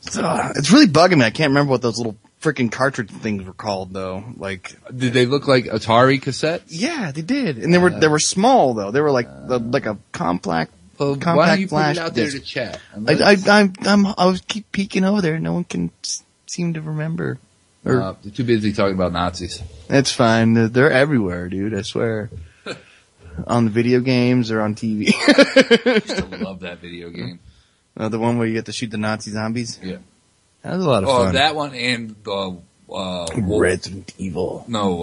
So, it's really bugging me. I can't remember what those little freaking cartridge things were called though. Like, did they look like Atari cassettes? Yeah, they did, and they were small though. They were like a compact. Why don't you put it out there to chat? I was keep peeking over there. No one can seem to remember. They're too busy talking about Nazis. That's fine. They're everywhere, dude. I swear. On the video games or on TV. I used to love that video game. The one where you get to shoot the Nazi zombies? Yeah. That was a lot of fun. Oh, that one and Resident Evil. No,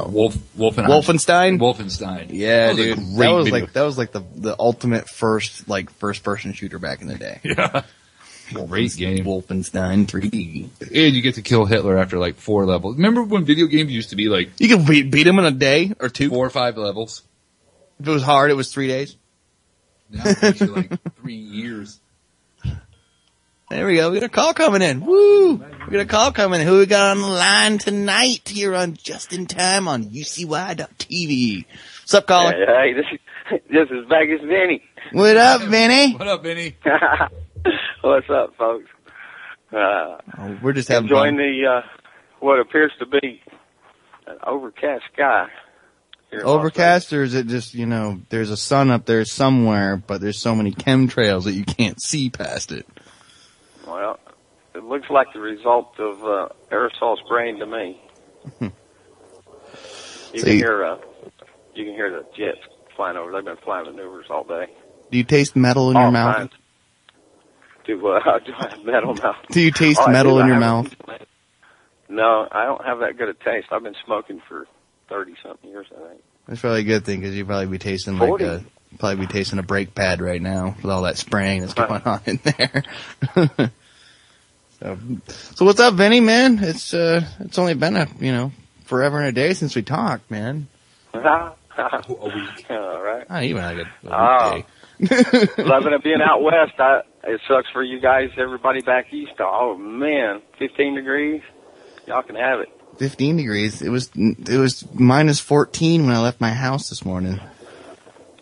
Wolfenstein? Wolfenstein. Yeah, that dude. That was like the ultimate first person shooter back in the day. Yeah. Great game. Wolfenstein 3D. And you get to kill Hitler after like 4 levels. Remember when video games used to be like... You could beat him in a day or 2? 4 or 5 levels. If it was hard, it was 3 days. Now it takes you like 3 years. There we go. We got a call coming in. Woo! We got a call coming in. Who we got on the line tonight here on Just in Time on UCY.TV? What's up, caller? Hey, this is Vegas Vinny. What up, Vinny? What up, Vinny? What's up, folks? We're just having enjoying fun. what appears to be an overcast sky. Overcast, or is it just, there's a sun up there somewhere, but there's so many chemtrails that you can't see past it? Well, it looks like the result of aerosol spraying to me. You can hear the jets flying over. They've been flying maneuvers all day. Do you taste metal in your mouth? Do I have metal mouth? Do you taste metal in your mouth? No, I don't have that good a taste. I've been smoking for 30-something years, I think. That's probably a good thing, because you'd probably be tasting 40. Probably be tasting a brake pad right now with all that spraying that's going on in there. So what's up, Vinny, man? It's only been forever and a day since we talked, man. A week. All right. Not even like a day. Loving it being out west. It sucks for you guys, everybody back east. Oh man, 15 degrees. Y'all can have it. 15 degrees. It was minus 14 when I left my house this morning.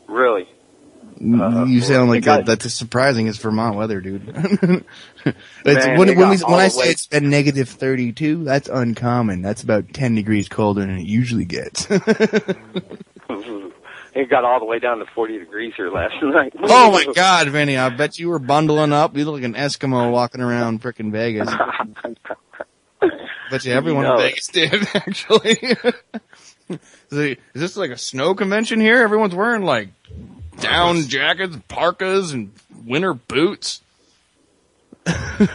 Really? You sound like that's surprising. It's Vermont weather, dude. When I say it's been negative 32, that's uncommon. That's about 10 degrees colder than it usually gets. It got all the way down to 40 degrees here last night. Oh my God, Vinny! I bet you were bundling up. You look like an Eskimo walking around frickin' Vegas. Bet you everyone in Vegas did, actually. Is this like a snow convention here? Everyone's wearing like down jackets, parkas, and winter boots. I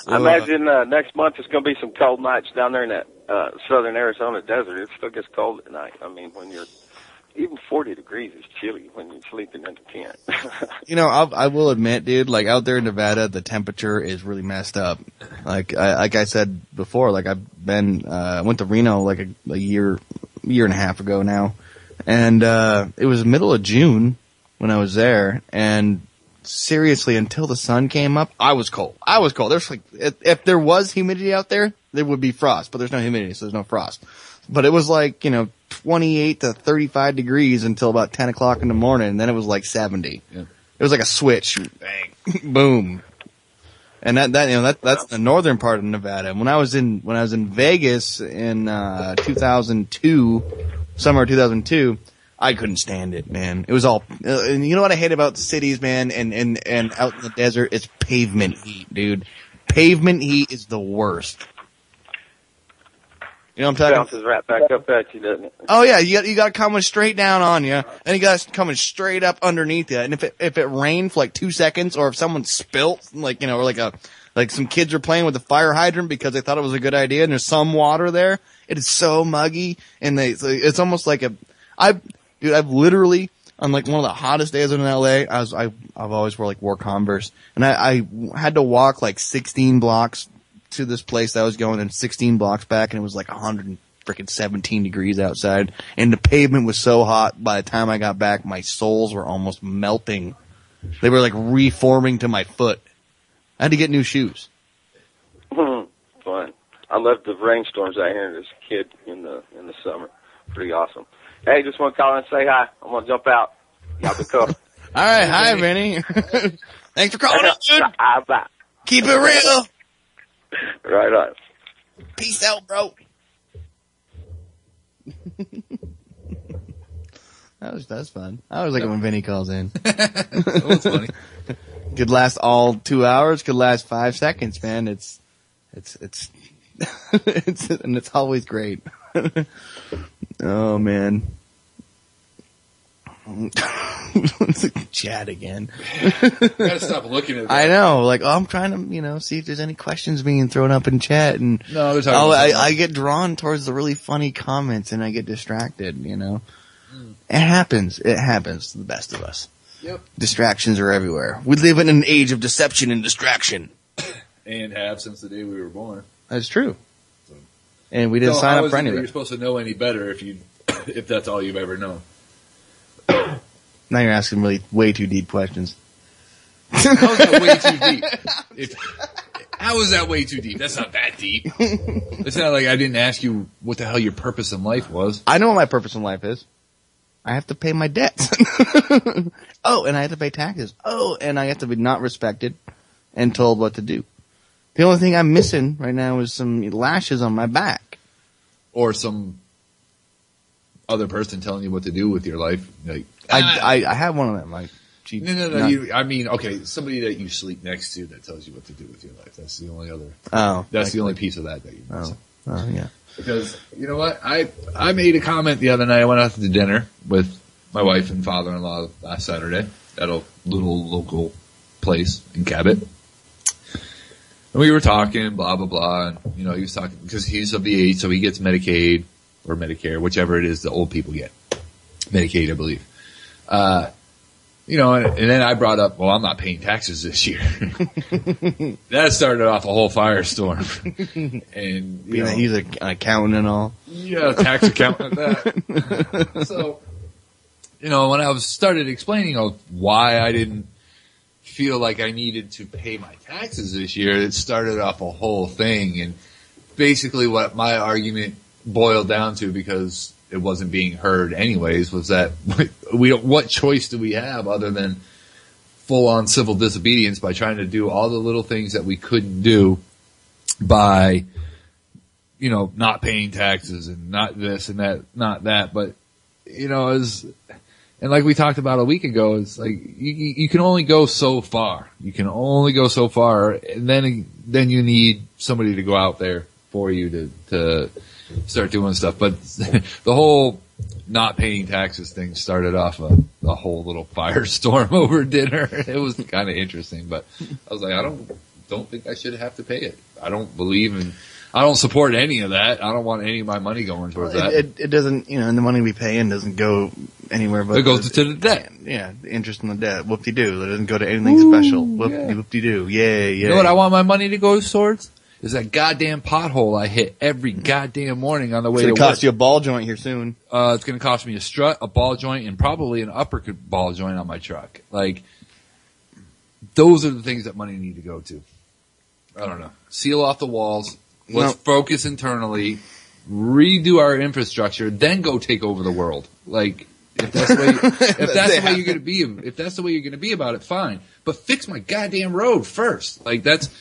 imagine next month it's going to be some cold nights down there in that southern Arizona desert. It still gets cold at night. I mean, when you're even 40 degrees is chilly when you're sleeping in a tent. I will admit, dude, like out there in Nevada, the temperature is really messed up. Like I said before, like I've been, went to Reno like a year and a half ago now. And, it was middle of June when I was there. And seriously, until the sun came up, I was cold. There's like, if there was humidity out there, there would be frost, but there's no humidity, so there's no frost. But it was like, 28 to 35 degrees until about 10 o'clock in the morning, and then it was like 70. Yeah. It was like a switch. Bang. Boom. And that's the northern part of Nevada. When I was in Vegas in, 2002, summer 2002, I couldn't stand it, man. It was all, and you know what I hate about cities, man, and out in the desert? It's pavement heat, dude. Pavement heat is the worst. You know what I'm talking about? Bounces right back up at you, doesn't it? Oh yeah, you got coming straight down on you, and you got coming straight up underneath you. And if it rained for like 2 seconds, or if someone spilt, or like Like some kids were playing with the fire hydrant because they thought it was a good idea, and there's some water there. It is so muggy, and it's almost like I've literally, on like one of the hottest days in LA, I've always wore Converse, and I had to walk like 16 blocks to this place that I was going, and 16 blocks back, and it was like 117 degrees outside, and the pavement was so hot. By the time I got back, my soles were almost melting. They were like reforming to my foot. I had to get new shoes. Fun. I love the rainstorms out here as a kid in the summer. Pretty awesome. Hey, just want to call and say hi. I'm gonna jump out. Y'all be cool. All right, hi, Vinny. Thanks for calling up, dude. Bye. Keep it real. Right on. Peace out, bro. That's fun. I always like it when Vinny calls in. That was funny. Could last all 2 hours. Could last 5 seconds, man. It's and it's always great. Oh man. Chat again. Gotta stop looking at that. I know. Like, I'm trying to, see if there's any questions being thrown up in chat, and no, they're talking I get drawn towards the really funny comments, and I get distracted. It happens. It happens to the best of us. Yep. Distractions are everywhere. We live in an age of deception and distraction. And have since the day we were born. That's true. And we didn't sign up for any of it. You're supposed to know any better if that's all you've ever known. Now you're asking really way too deep questions. How is that way too deep? How is that way too deep? That's not that deep. It's not like I didn't ask you what the hell your purpose in life was. I know what my purpose in life is. I have to pay my debts. Oh, and I have to pay taxes. Oh, and I have to be not respected and told what to do. The only thing I'm missing right now is some lashes on my back. Or some other person telling you what to do with your life. Like, I have one of them. No. Okay, somebody that you sleep next to that tells you what to do with your life. That's the only other. Oh, that's the only piece of that you missing. Oh, yeah. Because you know what, I made a comment the other night. I went out to dinner with my wife and father-in-law last Saturday at a little local place in Cabot. And we were talking, blah, blah, blah. And, he was talking because he's of the age, so he gets Medicaid or Medicare, whichever it is the old people get. Medicaid, I believe. And then I brought up, well, I'm not paying taxes this year. That started off a whole firestorm. And, he's an accountant and all. Yeah, tax accountant that. So, when I started explaining why I didn't feel like I needed to pay my taxes this year, it started off a whole thing. And basically what my argument boiled down to, because it wasn't being heard anyways, was that what choice do we have other than full on civil disobedience by trying to do all the little things that we couldn't do by, not paying taxes and not this and that, not that. But, and like we talked about a week ago, it's like you can only go so far. You can only go so far, and then you need somebody to go out there for you to start doing stuff. But the whole not paying taxes thing started off a whole little firestorm over dinner. It was kind of interesting, but I was like, I don't think I should have to pay it. I don't support any of that. I don't want any of my money going towards that. It doesn't, and the money we pay in doesn't go anywhere but... It goes to the debt. Yeah, the interest in the debt. Whoop-de-doo. It doesn't go to anything special. Whoop-de-doo. Yay. You know what I want my money to go towards? Is that goddamn pothole I hit every goddamn morning on the way to work. It's going to cost you a ball joint here soon. It's going to cost me a strut, a ball joint, and probably an upper ball joint on my truck. Like, those are the things that money need to go to. I don't know. Seal off the walls. Let's focus internally, redo our infrastructure, then go take over the world. Like, if that's the way, you're going to be, if that's the way you're going to be about it, fine. But fix my goddamn road first. Like, that's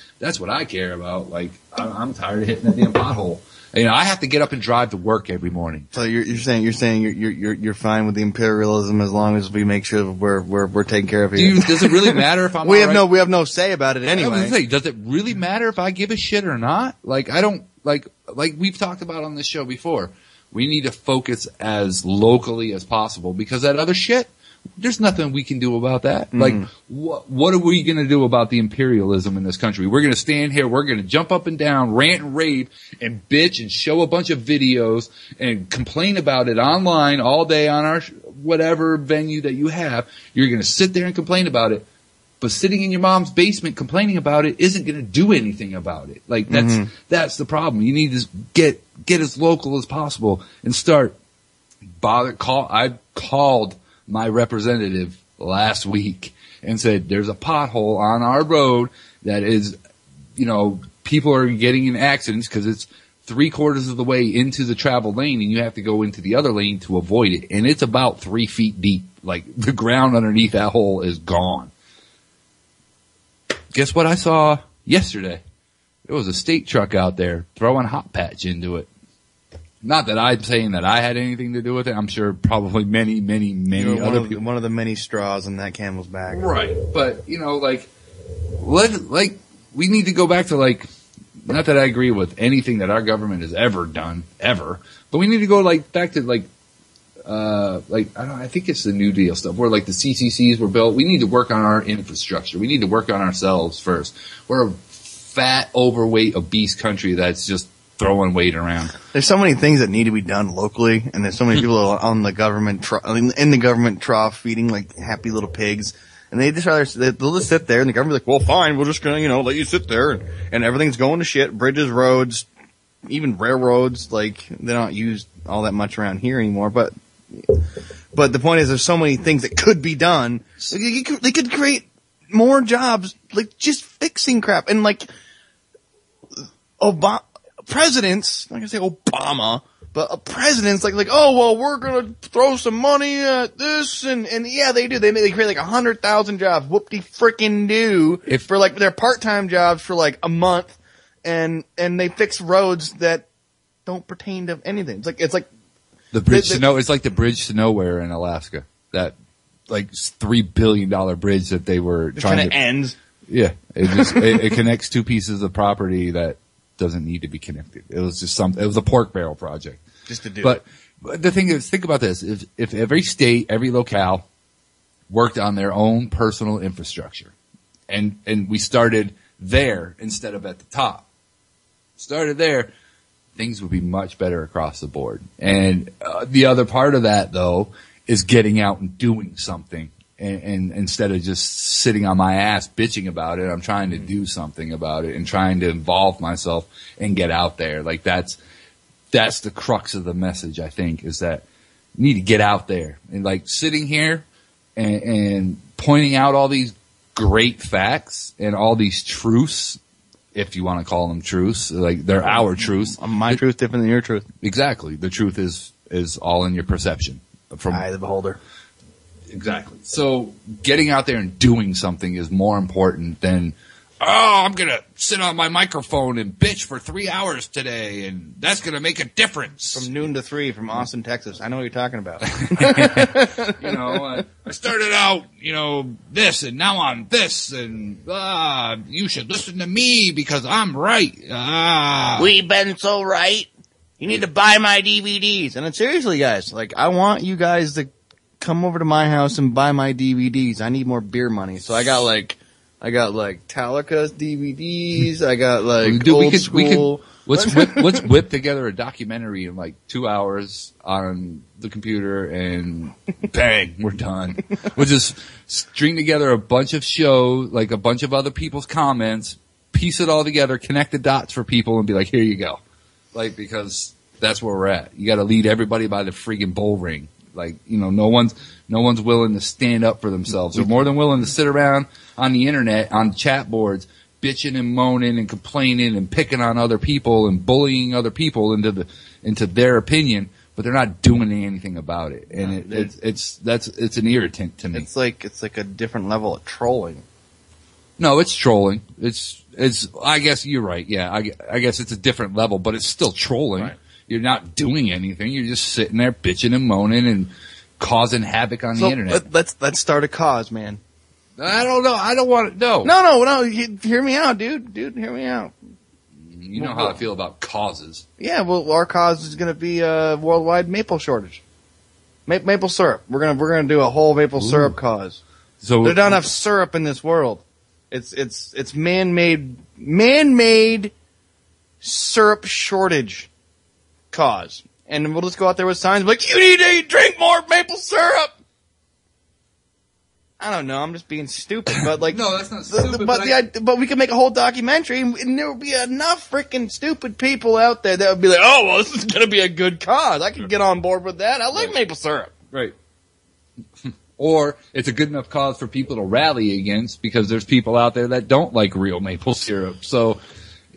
what I care about. Like, I'm tired of hitting that damn pothole. I have to get up and drive to work every morning. So you're saying you're fine with the imperialism as long as we make sure we're taking care of you. Does it really matter if I'm we have no say about it anyway. I was gonna say, does it really matter if I give a shit or not? Like, I don't like we've talked about on this show before. We need to focus as locally as possible because that other shit, There's nothing we can do about that. Like, what are we going to do about the imperialism in this country? We're going to stand here, we're going to jump up and down, rant and rave, and bitch and show a bunch of videos and complain about it online all day on our whatever venue that you have. You're going to sit there and complain about it. But sitting in your mom's basement complaining about it isn't going to do anything about it. Like, that's the problem. You need to get as local as possible and start I called my representative last week and said, there's a pothole on our road that is, people are getting in accidents because it's 3/4 of the way into the travel lane and you have to go into the other lane to avoid it. And it's about 3 feet deep. Like, the ground underneath that hole is gone. Guess what I saw yesterday? There was a state truck out there throwing hot patch into it. Not that I'm saying that I had anything to do with it. I'm sure probably many other people. One of the many straws in that camel's back. Right. But, we need to go back to, not that I agree with anything that our government has ever done, ever, but we need to go, back to, I think it's the New Deal stuff where, the CCCs were built. We need to work on our infrastructure. We need to work on ourselves first. We're a fat, overweight, obese country that's just throwing weight around. There's so many things that need to be done locally, and there's so many people on the government, in the government trough feeding like happy little pigs. And they'll just sit there, and the government's like, well, fine, we're just gonna, let you sit there, and everything's going to shit. Bridges, roads, even railroads, they don't use all that much around here anymore, but the point is there's so many things that could be done. They could create more jobs, just fixing crap. And presidents, like I say Obama, but presidents oh, well, we're gonna throw some money at this, and yeah, they do. They create 100,000 jobs. Whoop-de frickin' do. For their part-time jobs for a month, and they fix roads that don't pertain to anything. It's like the bridge it's like the bridge to nowhere in Alaska. That $3 billion bridge that they were trying to end. Yeah. It connects two pieces of property that doesn't need to be connected. It was just it was a pork barrel project. Just to do But the thing is, think about this. If every state, every locale worked on their own personal infrastructure and we started there instead of at the top, started there, things would be much better across the board. And the other part of that, though, is getting out and doing something. And instead of just sitting on my ass bitching about it, I'm trying to do something about it and trying to involve myself and get out there. That's the crux of the message, I think, is that you need to get out there. And sitting here and pointing out all these great facts and all these truths, if you want to call them truths, they're our truths. My truth different than your truth. Exactly. The truth is all in your perception. From eye of the beholder. Exactly. So getting out there and doing something is more important than, I'm going to sit on my microphone and bitch for 3 hours today, and that's going to make a difference. From noon to 3 from Austin, Texas. I know what you're talking about. I started out, this, and now I'm this, and you should listen to me because I'm right. We've been so right. You need to buy my DVDs. And seriously, guys, I want you guys to come over to my house and buy my DVDs. I need more beer money. So I got Metallica's DVDs. I got old school. Let's whip together a documentary in 2 hours on the computer and bang, we're done. We'll just string together a bunch of shows, a bunch of other people's comments, piece it all together, connect the dots for people and be here you go. Because that's where we're at. You got to lead everybody by the friggin' bull ring. No one's willing to stand up for themselves. They're more than willing to sit around on the internet, on chat boards, bitching and moaning and complaining and picking on other people and bullying other people into their opinion, but they're not doing anything about it. And it's an irritant to me. It's like a different level of trolling. No, it's trolling. I guess you're right. Yeah, I guess it's a different level, but it's still trolling. Right. You're not doing anything. You're just sitting there bitching and moaning and causing havoc on the internet. Let's start a cause, man. I don't know. I don't want to. No. No. Hear me out, dude. Hear me out. You know how I feel about causes. Yeah, well, our cause is going to be a worldwide maple shortage. Maple syrup. We're gonna do a whole maple syrup cause. So there's not enough syrup in this world. It's man-made syrup shortage cause. And we'll just go out there with signs like, you need to drink more maple syrup. I don't know. I'm just being stupid, but like, no, that's not stupid. But we could make a whole documentary, and there would be enough freaking stupid people out there that would be like, oh, well, this is gonna be a good cause. I can get on board with that. I like maple syrup. Right. Or it's a good enough cause for people to rally against because there's people out there that don't like real maple syrup. So,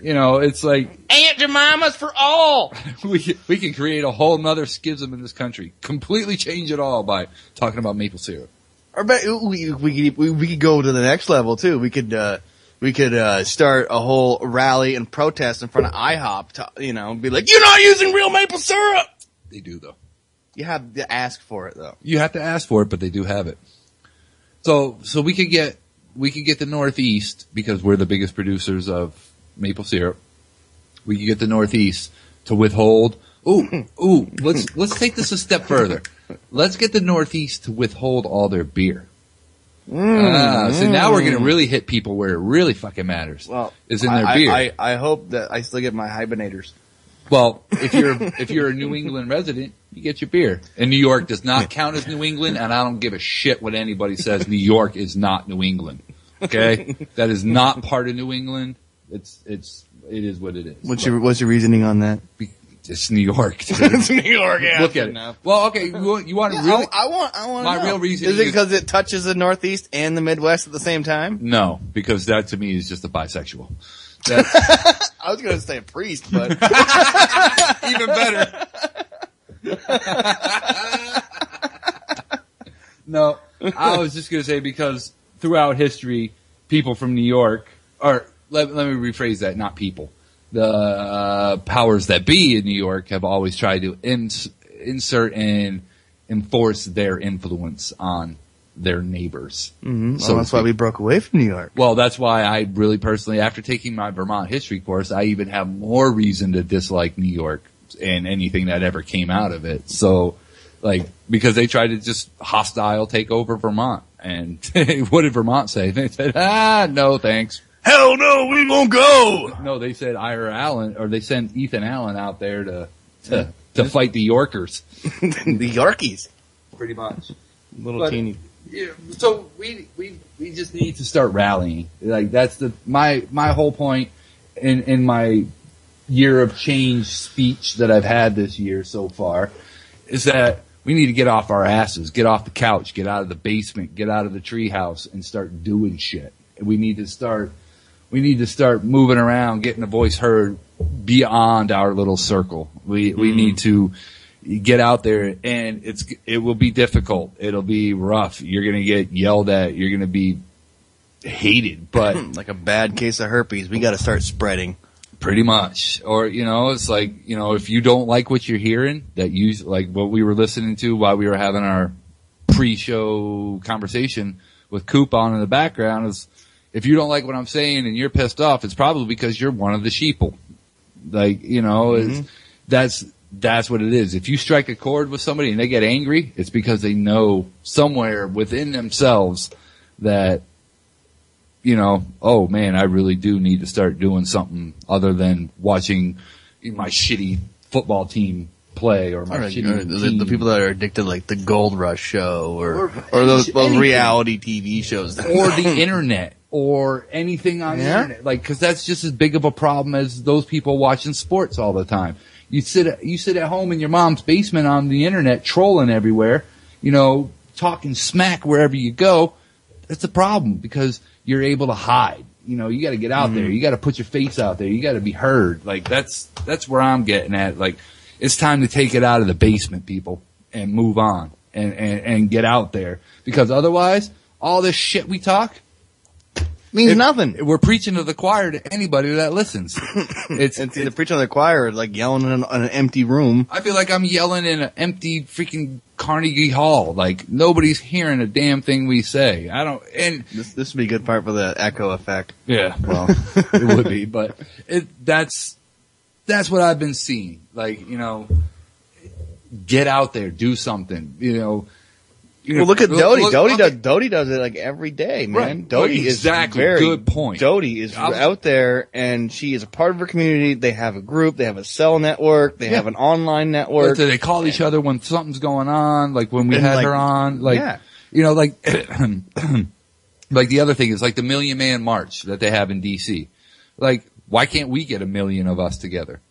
you know, it's like Aunt Jemima's for all. we can create a whole nother schism in this country, completely change it all by talking about maple syrup. Or we could go to the next level too. We could start a whole rally and protest in front of IHOP. Be like, you're not using real maple syrup. They do though. You have to ask for it though. You have to ask for it, but they do have it. So we could get the Northeast because we're the biggest producers of maple syrup. We could get the Northeast to withhold. Let's take this a step further. Let's get the Northeast to withhold all their beer. So now we're going to really hit people where it really fucking matters. Well, is in their beer. I hope that I still get my hibernators. Well, if you're a New England resident, you get your beer. And New York does not count as New England, and I don't give a shit what anybody says. New York is not New England. Okay? That is not part of New England. It is what it is. What's your reasoning on that? It's New York. It's New York. Yeah, look at it. Well, okay. You want to really? I want. My real reason is it because it touches the Northeast and the Midwest at the same time? No, because that to me is just a bisexual. I was going to say a priest, but even better. No, I was just going to say because throughout history, people from New York, or let me rephrase that, not people. The powers that be in New York have always tried to insert and enforce their influence on their neighbors. Mm-hmm. So that's why we broke away from New York. Well, that's why I really personally, after taking my Vermont history course, I even have more reason to dislike New York and anything that ever came out of it. So, because they tried to just hostile take over Vermont. And what did Vermont say? They said, no, thanks. Hell no, we won't go. No, they said they sent Ethan Allen out there to fight the Yorkers. The Yorkies. Pretty much. Teeny. Yeah, so we just need to start rallying. That's my whole point in my year of change speech that I've had this year so far is that we need to get off our asses, get off the couch, get out of the basement, get out of the treehouse and start doing shit. We need to start moving around, getting the voice heard beyond our little circle. We need to get out there, and it will be difficult. It'll be rough. You're going to get yelled at. You're going to be hated, but like a bad case of herpes, we got to start spreading. Pretty much. Or, it's like, if you don't like what you're hearing, like what we were listening to while we were having our pre-show conversation with Coop on in the background is, if you don't like what I'm saying and you're pissed off, it's probably because you're one of the sheeple. That's what it is. If you strike a chord with somebody and they get angry, it's because they know somewhere within themselves that, oh man, I really do need to start doing something other than watching my shitty football team play or my shitty the people that are addicted like the Gold Rush show or those reality TV shows. Or the internet. Or anything on the internet. Cause that's just as big of a problem as those people watching sports all the time. You sit at home in your mom's basement on the internet trolling everywhere, talking smack wherever you go. That's a problem because you're able to hide. You gotta get out there. You gotta put your face out there. You gotta be heard. That's where I'm getting at. It's time to take it out of the basement, people, and move on and get out there. Because otherwise, all this shit we talk means nothing. We're preaching to the choir to anybody that listens. It's the preaching to the choir, like yelling in an empty room. I feel like I'm yelling in an empty freaking Carnegie Hall. Nobody's hearing a damn thing we say. This would be a good part for the echo effect. Yeah, well, it would be, but that's what I've been seeing. get out there, do something, Well, look at Doty. Look, Doty does it like every day, man. Right. Doty Exactly. is very Good point. Doty is out there, and she is a part of her community. They have a group. They have a cell network. They have an online network. They call each other when something's going on. Like when we had her on. Like, like the other thing is like the Million Man March that they have in D.C. Like, why can't we get 1 million of us together?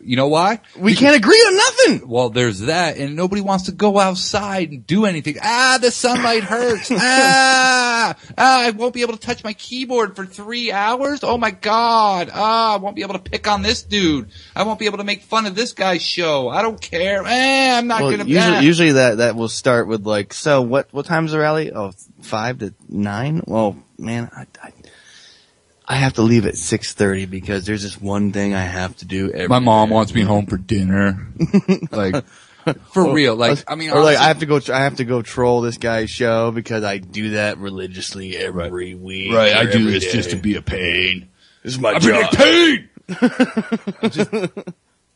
You know why? We can't agree on nothing. Well, there's that, and nobody wants to go outside and do anything. The sunlight hurts. I won't be able to touch my keyboard for 3 hours. Oh my God. I won't be able to pick on this dude. I won't be able to make fun of this guy's show. I don't care. I'm not gonna. Usually that will start with like, so what time's the rally? 5 to 9? Well, man, I have to leave at 6:30 because there's this one thing I have to do every My mom day. wants me home for dinner. Like, for real. Like, I mean, or honestly, like I have to go troll this guy's show because I do that religiously every week. right. I do every this day. just to be a pain. This is my I'm job. being paid.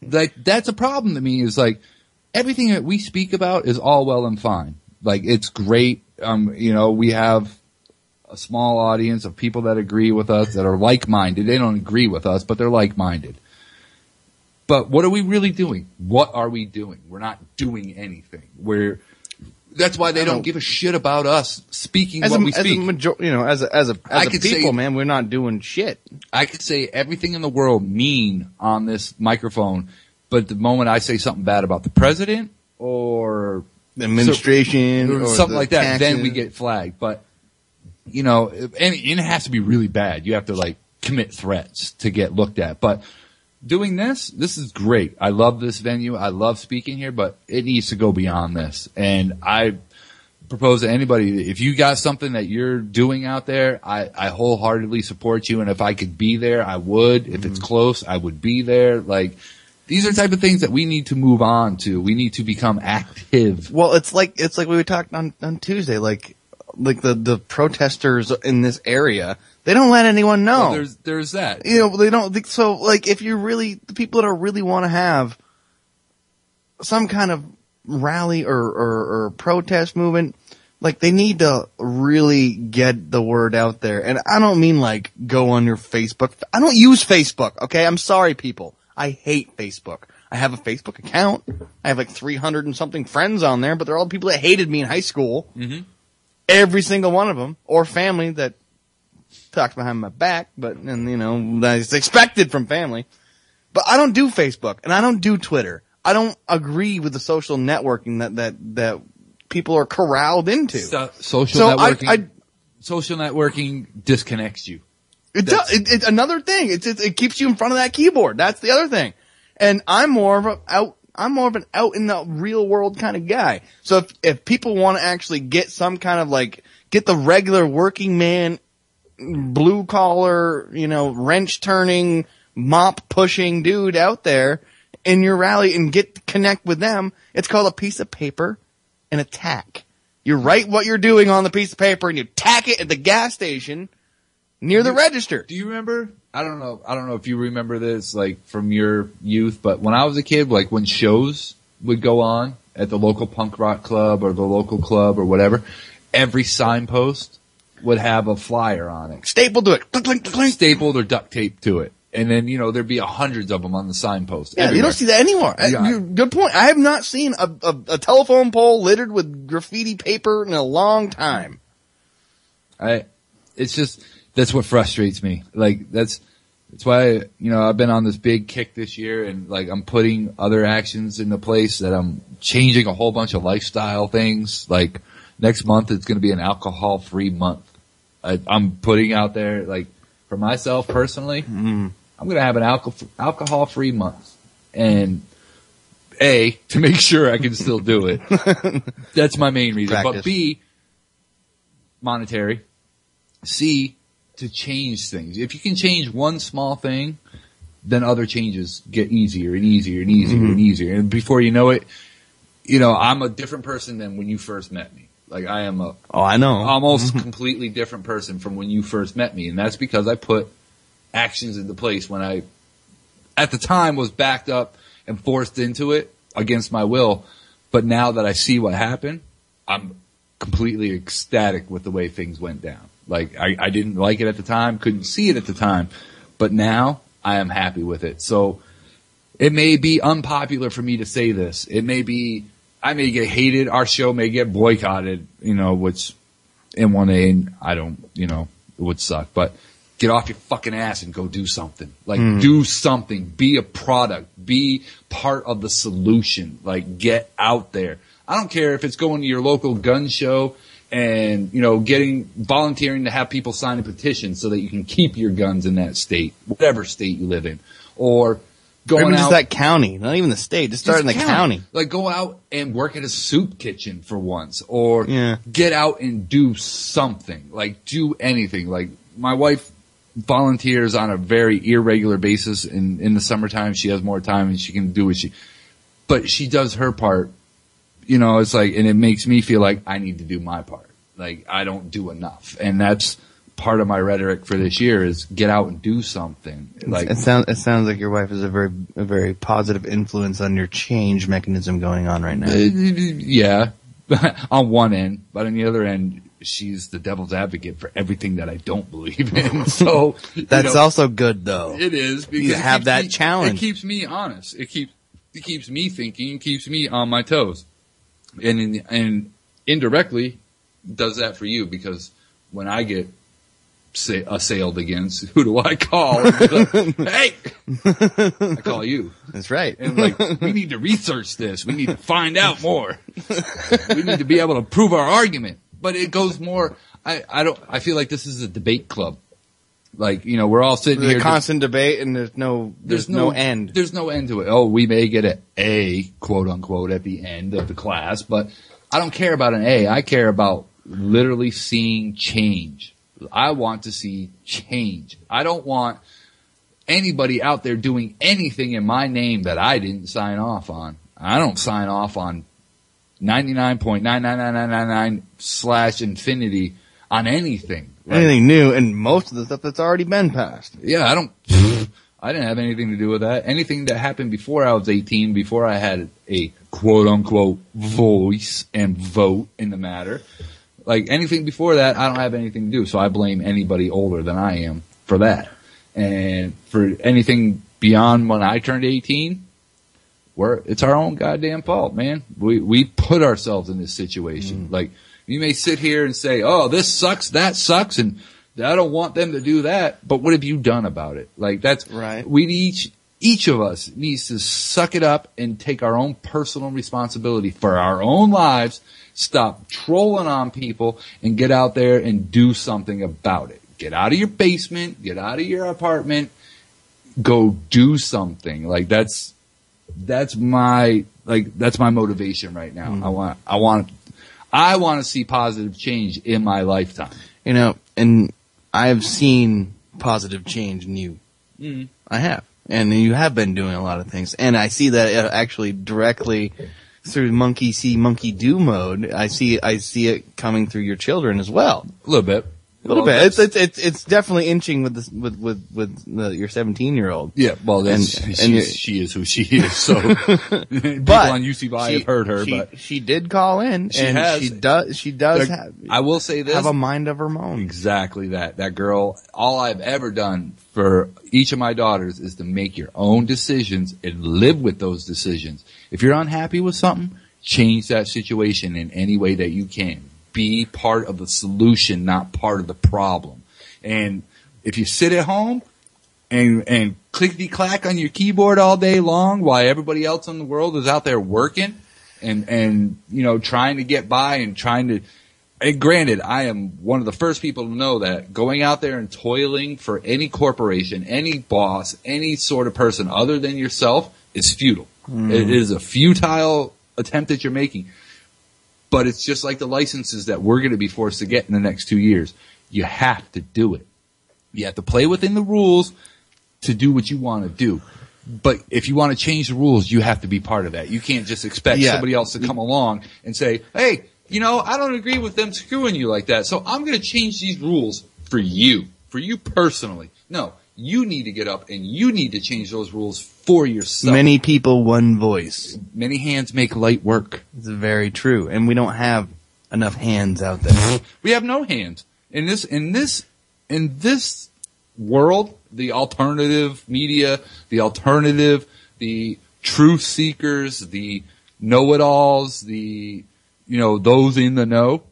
Like, that's a problem to me is like, everything that we speak about is all well and fine. Like, it's great. We have a small audience of people that agree with us, that are like-minded. They don't agree with us, but they're like-minded. But what are we really doing? What are we doing? We're not doing anything. That's why they don't give a shit about us speaking what we speak. As a people, man, we're not doing shit. I could say everything in the world mean on this microphone, but the moment I say something bad about the president or the administration or something like that, taxes, then we get flagged. But and it has to be really bad. You have to like commit threats to get looked at. But doing this is great. I love this venue. I love speaking here, but it needs to go beyond this. And I propose to anybody, if you got something that you're doing out there, I wholeheartedly support you. And if I could be there, I would. If it's close, I would be there. Like, these are the type of things that we need to move on to. We need to become active. Well, it's like we were talking on Tuesday, like the protesters in this area, they don't let anyone know. Well, there's that. They don't. So, like, if you really, the people that really want to have some kind of rally or protest movement, like, they need to really get the word out there. And I don't mean like go on your Facebook. I don't use Facebook. Okay, I'm sorry, people. I hate Facebook. I have a Facebook account. I have like 300 and something friends on there, but they're all people that hated me in high school. Mm-hmm. Every single one of them, or family that talks behind my back, that's expected from family. But I don't do Facebook, and I don't do Twitter. I don't agree with the social networking that people are corralled into. Social networking disconnects you. It's another thing. It keeps you in front of that keyboard. That's the other thing. And I'm more of an out in the real world kind of guy. So if people want to actually get some kind of get the regular working man, blue collar, wrench turning, mop pushing dude out there in your rally and connect with them, it's called a piece of paper and a tack. You write what you're doing on the piece of paper and you tack it at the gas station near the register. Do you remember? I don't know if you remember this, like, from your youth, but when I was a kid, like, when shows would go on at the local punk rock club or the local club or whatever, every signpost would have a flyer on it. Stapled to it. Clink, clink, clink. Stapled or duct taped to it. And then, there'd be hundreds of them on the signpost. Yeah, everywhere. You don't see that anymore. Good point. I have not seen a telephone pole littered with graffiti paper in a long time. It's just, that's what frustrates me. Like, that's why, I've been on this big kick this year, and like, I'm putting other actions into place, that I'm changing a whole bunch of lifestyle things. Like, next month it's going to be an alcohol-free month. I'm putting out there, like, for myself personally, I'm going to have an alcohol-free month. And A, to make sure I can still do it. That's my main reason. Practice. But B, monetary. C, to change things. If you can change one small thing, then other changes get easier and easier and easier and easier. And before you know it, I'm a different person than when you first met me. Like, I am I know. Almost completely different person from when you first met me. And that's because I put actions into place when I, at the time, was backed up and forced into it. against my will. But now that I see what happened, I'm completely ecstatic with the way things went down. Like, I didn't like it at the time, couldn't see it at the time, but now I am happy with it. So it may be unpopular for me to say this. It may be, I may get hated. Our show may get boycotted, which in 1A, I don't, it would suck, but get off your fucking ass and go do something. Like, do something. Be a product. Be part of the solution. Like, get out there. I don't care if it's going to your local gun show and, volunteering to have people sign a petition so that you can keep your guns in that state, whatever state you live in. Or going out. Just that county, not even the state, just start in the county. Like, go out and work at a soup kitchen for once. Or get out and do something. Like, do anything. Like, my wife volunteers on a very irregular basis in the summertime. She has more time and she can do but she does her part. It's like, and it makes me feel like I need to do my part. Like, I don't do enough. And that's part of my rhetoric for this year is get out and do something. Like, it sounds like your wife is a very positive influence on your change mechanism going on right now. Yeah. On one end, but on the other end, she's the devil's advocate for everything that I don't believe in. So that's also good, though. It is, because you have that challenge. It keeps me honest. It keeps me thinking. It keeps me on my toes, and indirectly does that for you, because when I get assailed against, who do I call? Hey, I call you. That's right. And like, we need to research this. We need to find out more. We need to be able to prove our argument. But it goes more. I feel like this is a debate club. Like, we're all sitting here. There's a constant debate, and there's no end. There's no end to it. Oh, we may get an A, quote unquote, at the end of the class, but I don't care about an A. I care about literally seeing change. I want to see change. I don't want anybody out there doing anything in my name that I didn't sign off on. I don't sign off on 99.99999/infinity on anything. Anything new, and most of the stuff that's already been passed. Yeah, I didn't have anything to do with that. Anything that happened before I was 18, before I had a quote unquote voice and vote in the matter. Like, anything before that, I don't have anything to do. So I blame anybody older than I am for that. And for anything beyond when I turned 18, it's our own goddamn fault, man. We put ourselves in this situation. Like, you may sit here and say, oh, this sucks, that sucks, and I don't want them to do that. But what have you done about it? Like, that's right. We each of us needs to suck it up and take our own personal responsibility for our own lives. Stop trolling on people and get out there and do something about it. Get out of your basement, get out of your apartment, go do something. Like, that's my motivation right now. I want to see positive change in my lifetime. And I've seen positive change in you. I have. And you have been doing a lot of things. And I see that actually directly through monkey see, monkey do mode. I see it coming through your children as well. A little bit. It's definitely inching with your 17-year-old. Yeah, well, she is who she is. So people on UCI have heard her, but she did call in, she does have. I will say this: have a mind of her own. Exactly that. That girl. All I've ever done for each of my daughters is to make your own decisions and live with those decisions. If you're unhappy with something, change that situation in any way that you can. Be part of the solution, not part of the problem. And if you sit at home and clickety-clack on your keyboard all day long while everybody else in the world is out there working and trying to get by and trying to... And granted, I am one of the first people to know that going out there and toiling for any corporation, any boss, any sort of person other than yourself is futile. It is a futile attempt that you're making. But it's just like the licenses that we're going to be forced to get in the next 2 years. You have to do it. You have to play within the rules to do what you want to do. But if you want to change the rules, you have to be part of that. You can't just expect somebody else to come along and say, hey, I don't agree with them screwing you like that, so I'm going to change these rules for you personally. No, You need to get up and you need to change those rules for yourself. Many people, one voice. Many hands make light work. It's very true. And we don't have enough hands out there. We have no hands. In this world, the alternative media, the truth seekers, the know-it-alls, those in the know,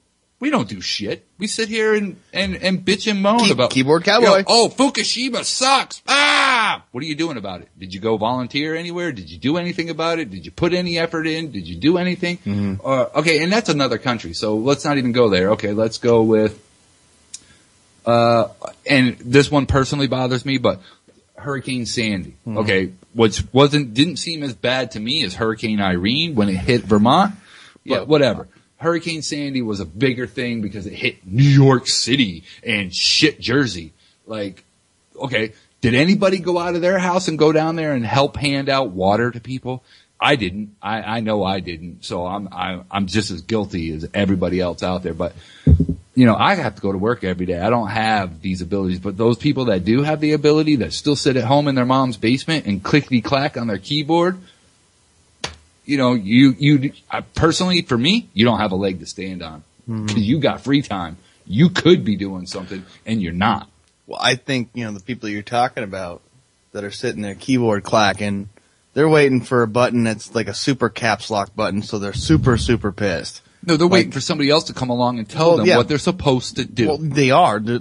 we don't do shit. We sit here and bitch and moan about keyboard cowboy. Fukushima sucks. Ah! What are you doing about it? Did you go volunteer anywhere? Did you do anything about it? Did you put any effort in? Did you do anything? Mm-hmm. Okay, and that's another country, so let's not even go there. Okay, let's go with, and this one personally bothers me, but Hurricane Sandy. Mm-hmm. Okay, didn't seem as bad to me as Hurricane Irene when it hit Vermont. Yeah, whatever. Hurricane Sandy was a bigger thing because it hit New York City and shit Jersey. Like, okay, did anybody go out of their house and go down there and help hand out water to people? I didn't. I know I didn't. So I'm just as guilty as everybody else out there. But I have to go to work every day. I don't have these abilities. But those people that do have the ability, that still sit at home in their mom's basement and clickety clack on their keyboard, personally, for me, you don't have a leg to stand on. Mm-hmm. You got free time. You could be doing something, and you're not. Well, I think, the people you're talking about that are sitting there keyboard clacking, they're waiting for a button that's like a super caps lock button, so they're super, super pissed. No, they're waiting for somebody else to come along and tell them what they're supposed to do. Well, they are. The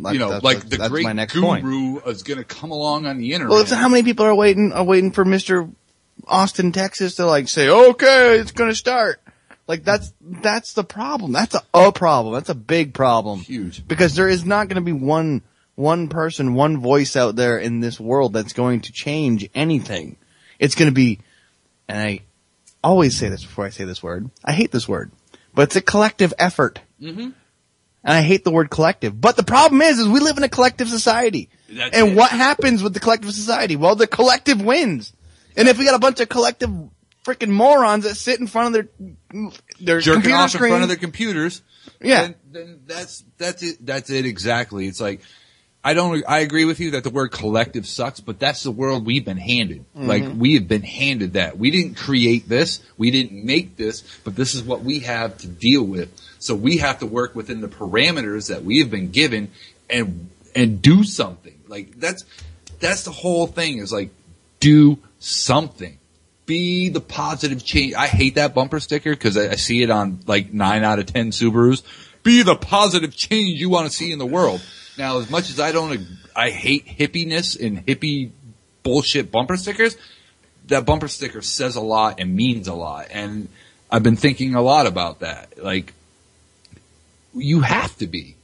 great guru is going to come along on the internet. Well, how many people are waiting for Mr. Austin, Texas to say, okay, it's going to start. Like that's the problem. That's a problem. That's a big problem. Huge. Because there is not going to be one person, one voice out there in this world that's going to change anything. It's going to be, and I always say this before I say this word. I hate this word, but it's a collective effort. Mm-hmm. And I hate the word collective. But the problem is we live in a collective society. What happens with the collective society? Well, the collective wins. And if we got a bunch of collective freaking morons that sit in front of their jerking computer off screen, in front of their computers, yeah, then that's it. That's it exactly. It's like I agree with you that the word collective sucks, but that's the world we've been handed. Mm-hmm. Like we have been handed that. We didn't create this, we didn't make this, but this is what we have to deal with. So we have to work within the parameters that we have been given and do something. Like that's the whole thing. Is like do something. Be the positive change. I hate that bumper sticker because I see it on like 9 out of 10 Subarus. Be the positive change you want to see in the world. Now, as much as I hate hippiness and hippie bullshit bumper stickers, that bumper sticker says a lot and means a lot. And I've been thinking a lot about that. Like, you have to be.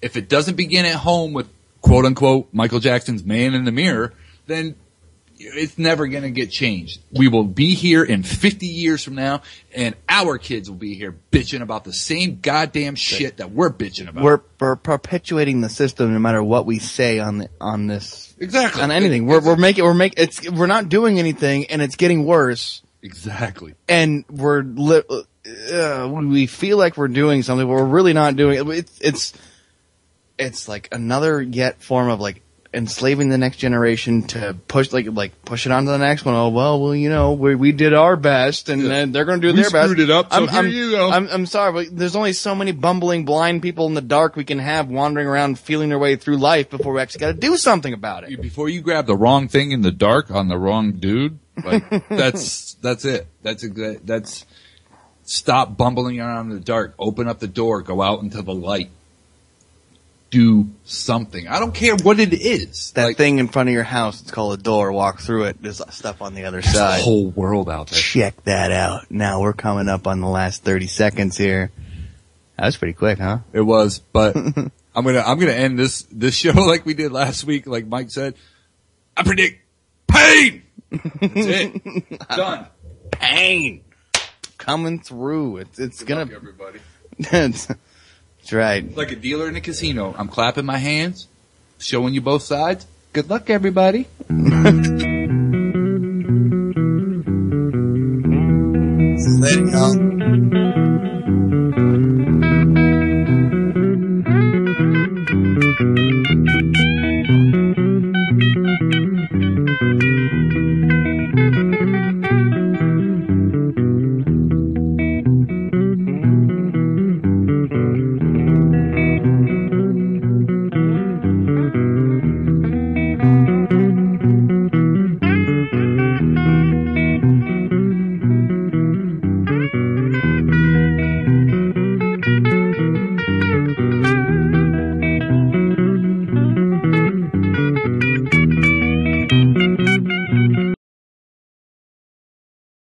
If it doesn't begin at home with quote unquote Michael Jackson's Man in the Mirror, then it's never going to get changed. We will be here in 50 years from now, and our kids will be here bitching about the same goddamn shit that we're bitching about. We're perpetuating the system no matter what we say on this. Exactly. On anything. We're not doing anything, and it's getting worse. Exactly. And we feel like we're doing something, but we're really not doing it. It's like another yet form of like enslaving the next generation to push push it on to the next one. Oh well, we did our best, and then they're going to do their best. We screwed it up. So here you go. I'm sorry, but there's only so many bumbling blind people in the dark we can have wandering around feeling their way through life before we actually got to do something about it. Before you grab the wrong thing in the dark on the wrong dude, like that's it. That's stop bumbling around in the dark. Open up the door. Go out into the light. Do something. I don't care what it is. That thing in front of your house, it's called a door. Walk through it. There's stuff on the other side. There's a whole world out there. Check that out. Now we're coming up on the last 30 seconds here. That was pretty quick, huh? It was, but I'm gonna end this show like we did last week. Like Mike said, I predict pain. That's it. Done. Pain coming through. It's Good gonna. luck, everybody. That's right. Like a dealer in a casino. I'm clapping my hands, showing you both sides. Good luck, everybody. Let it go.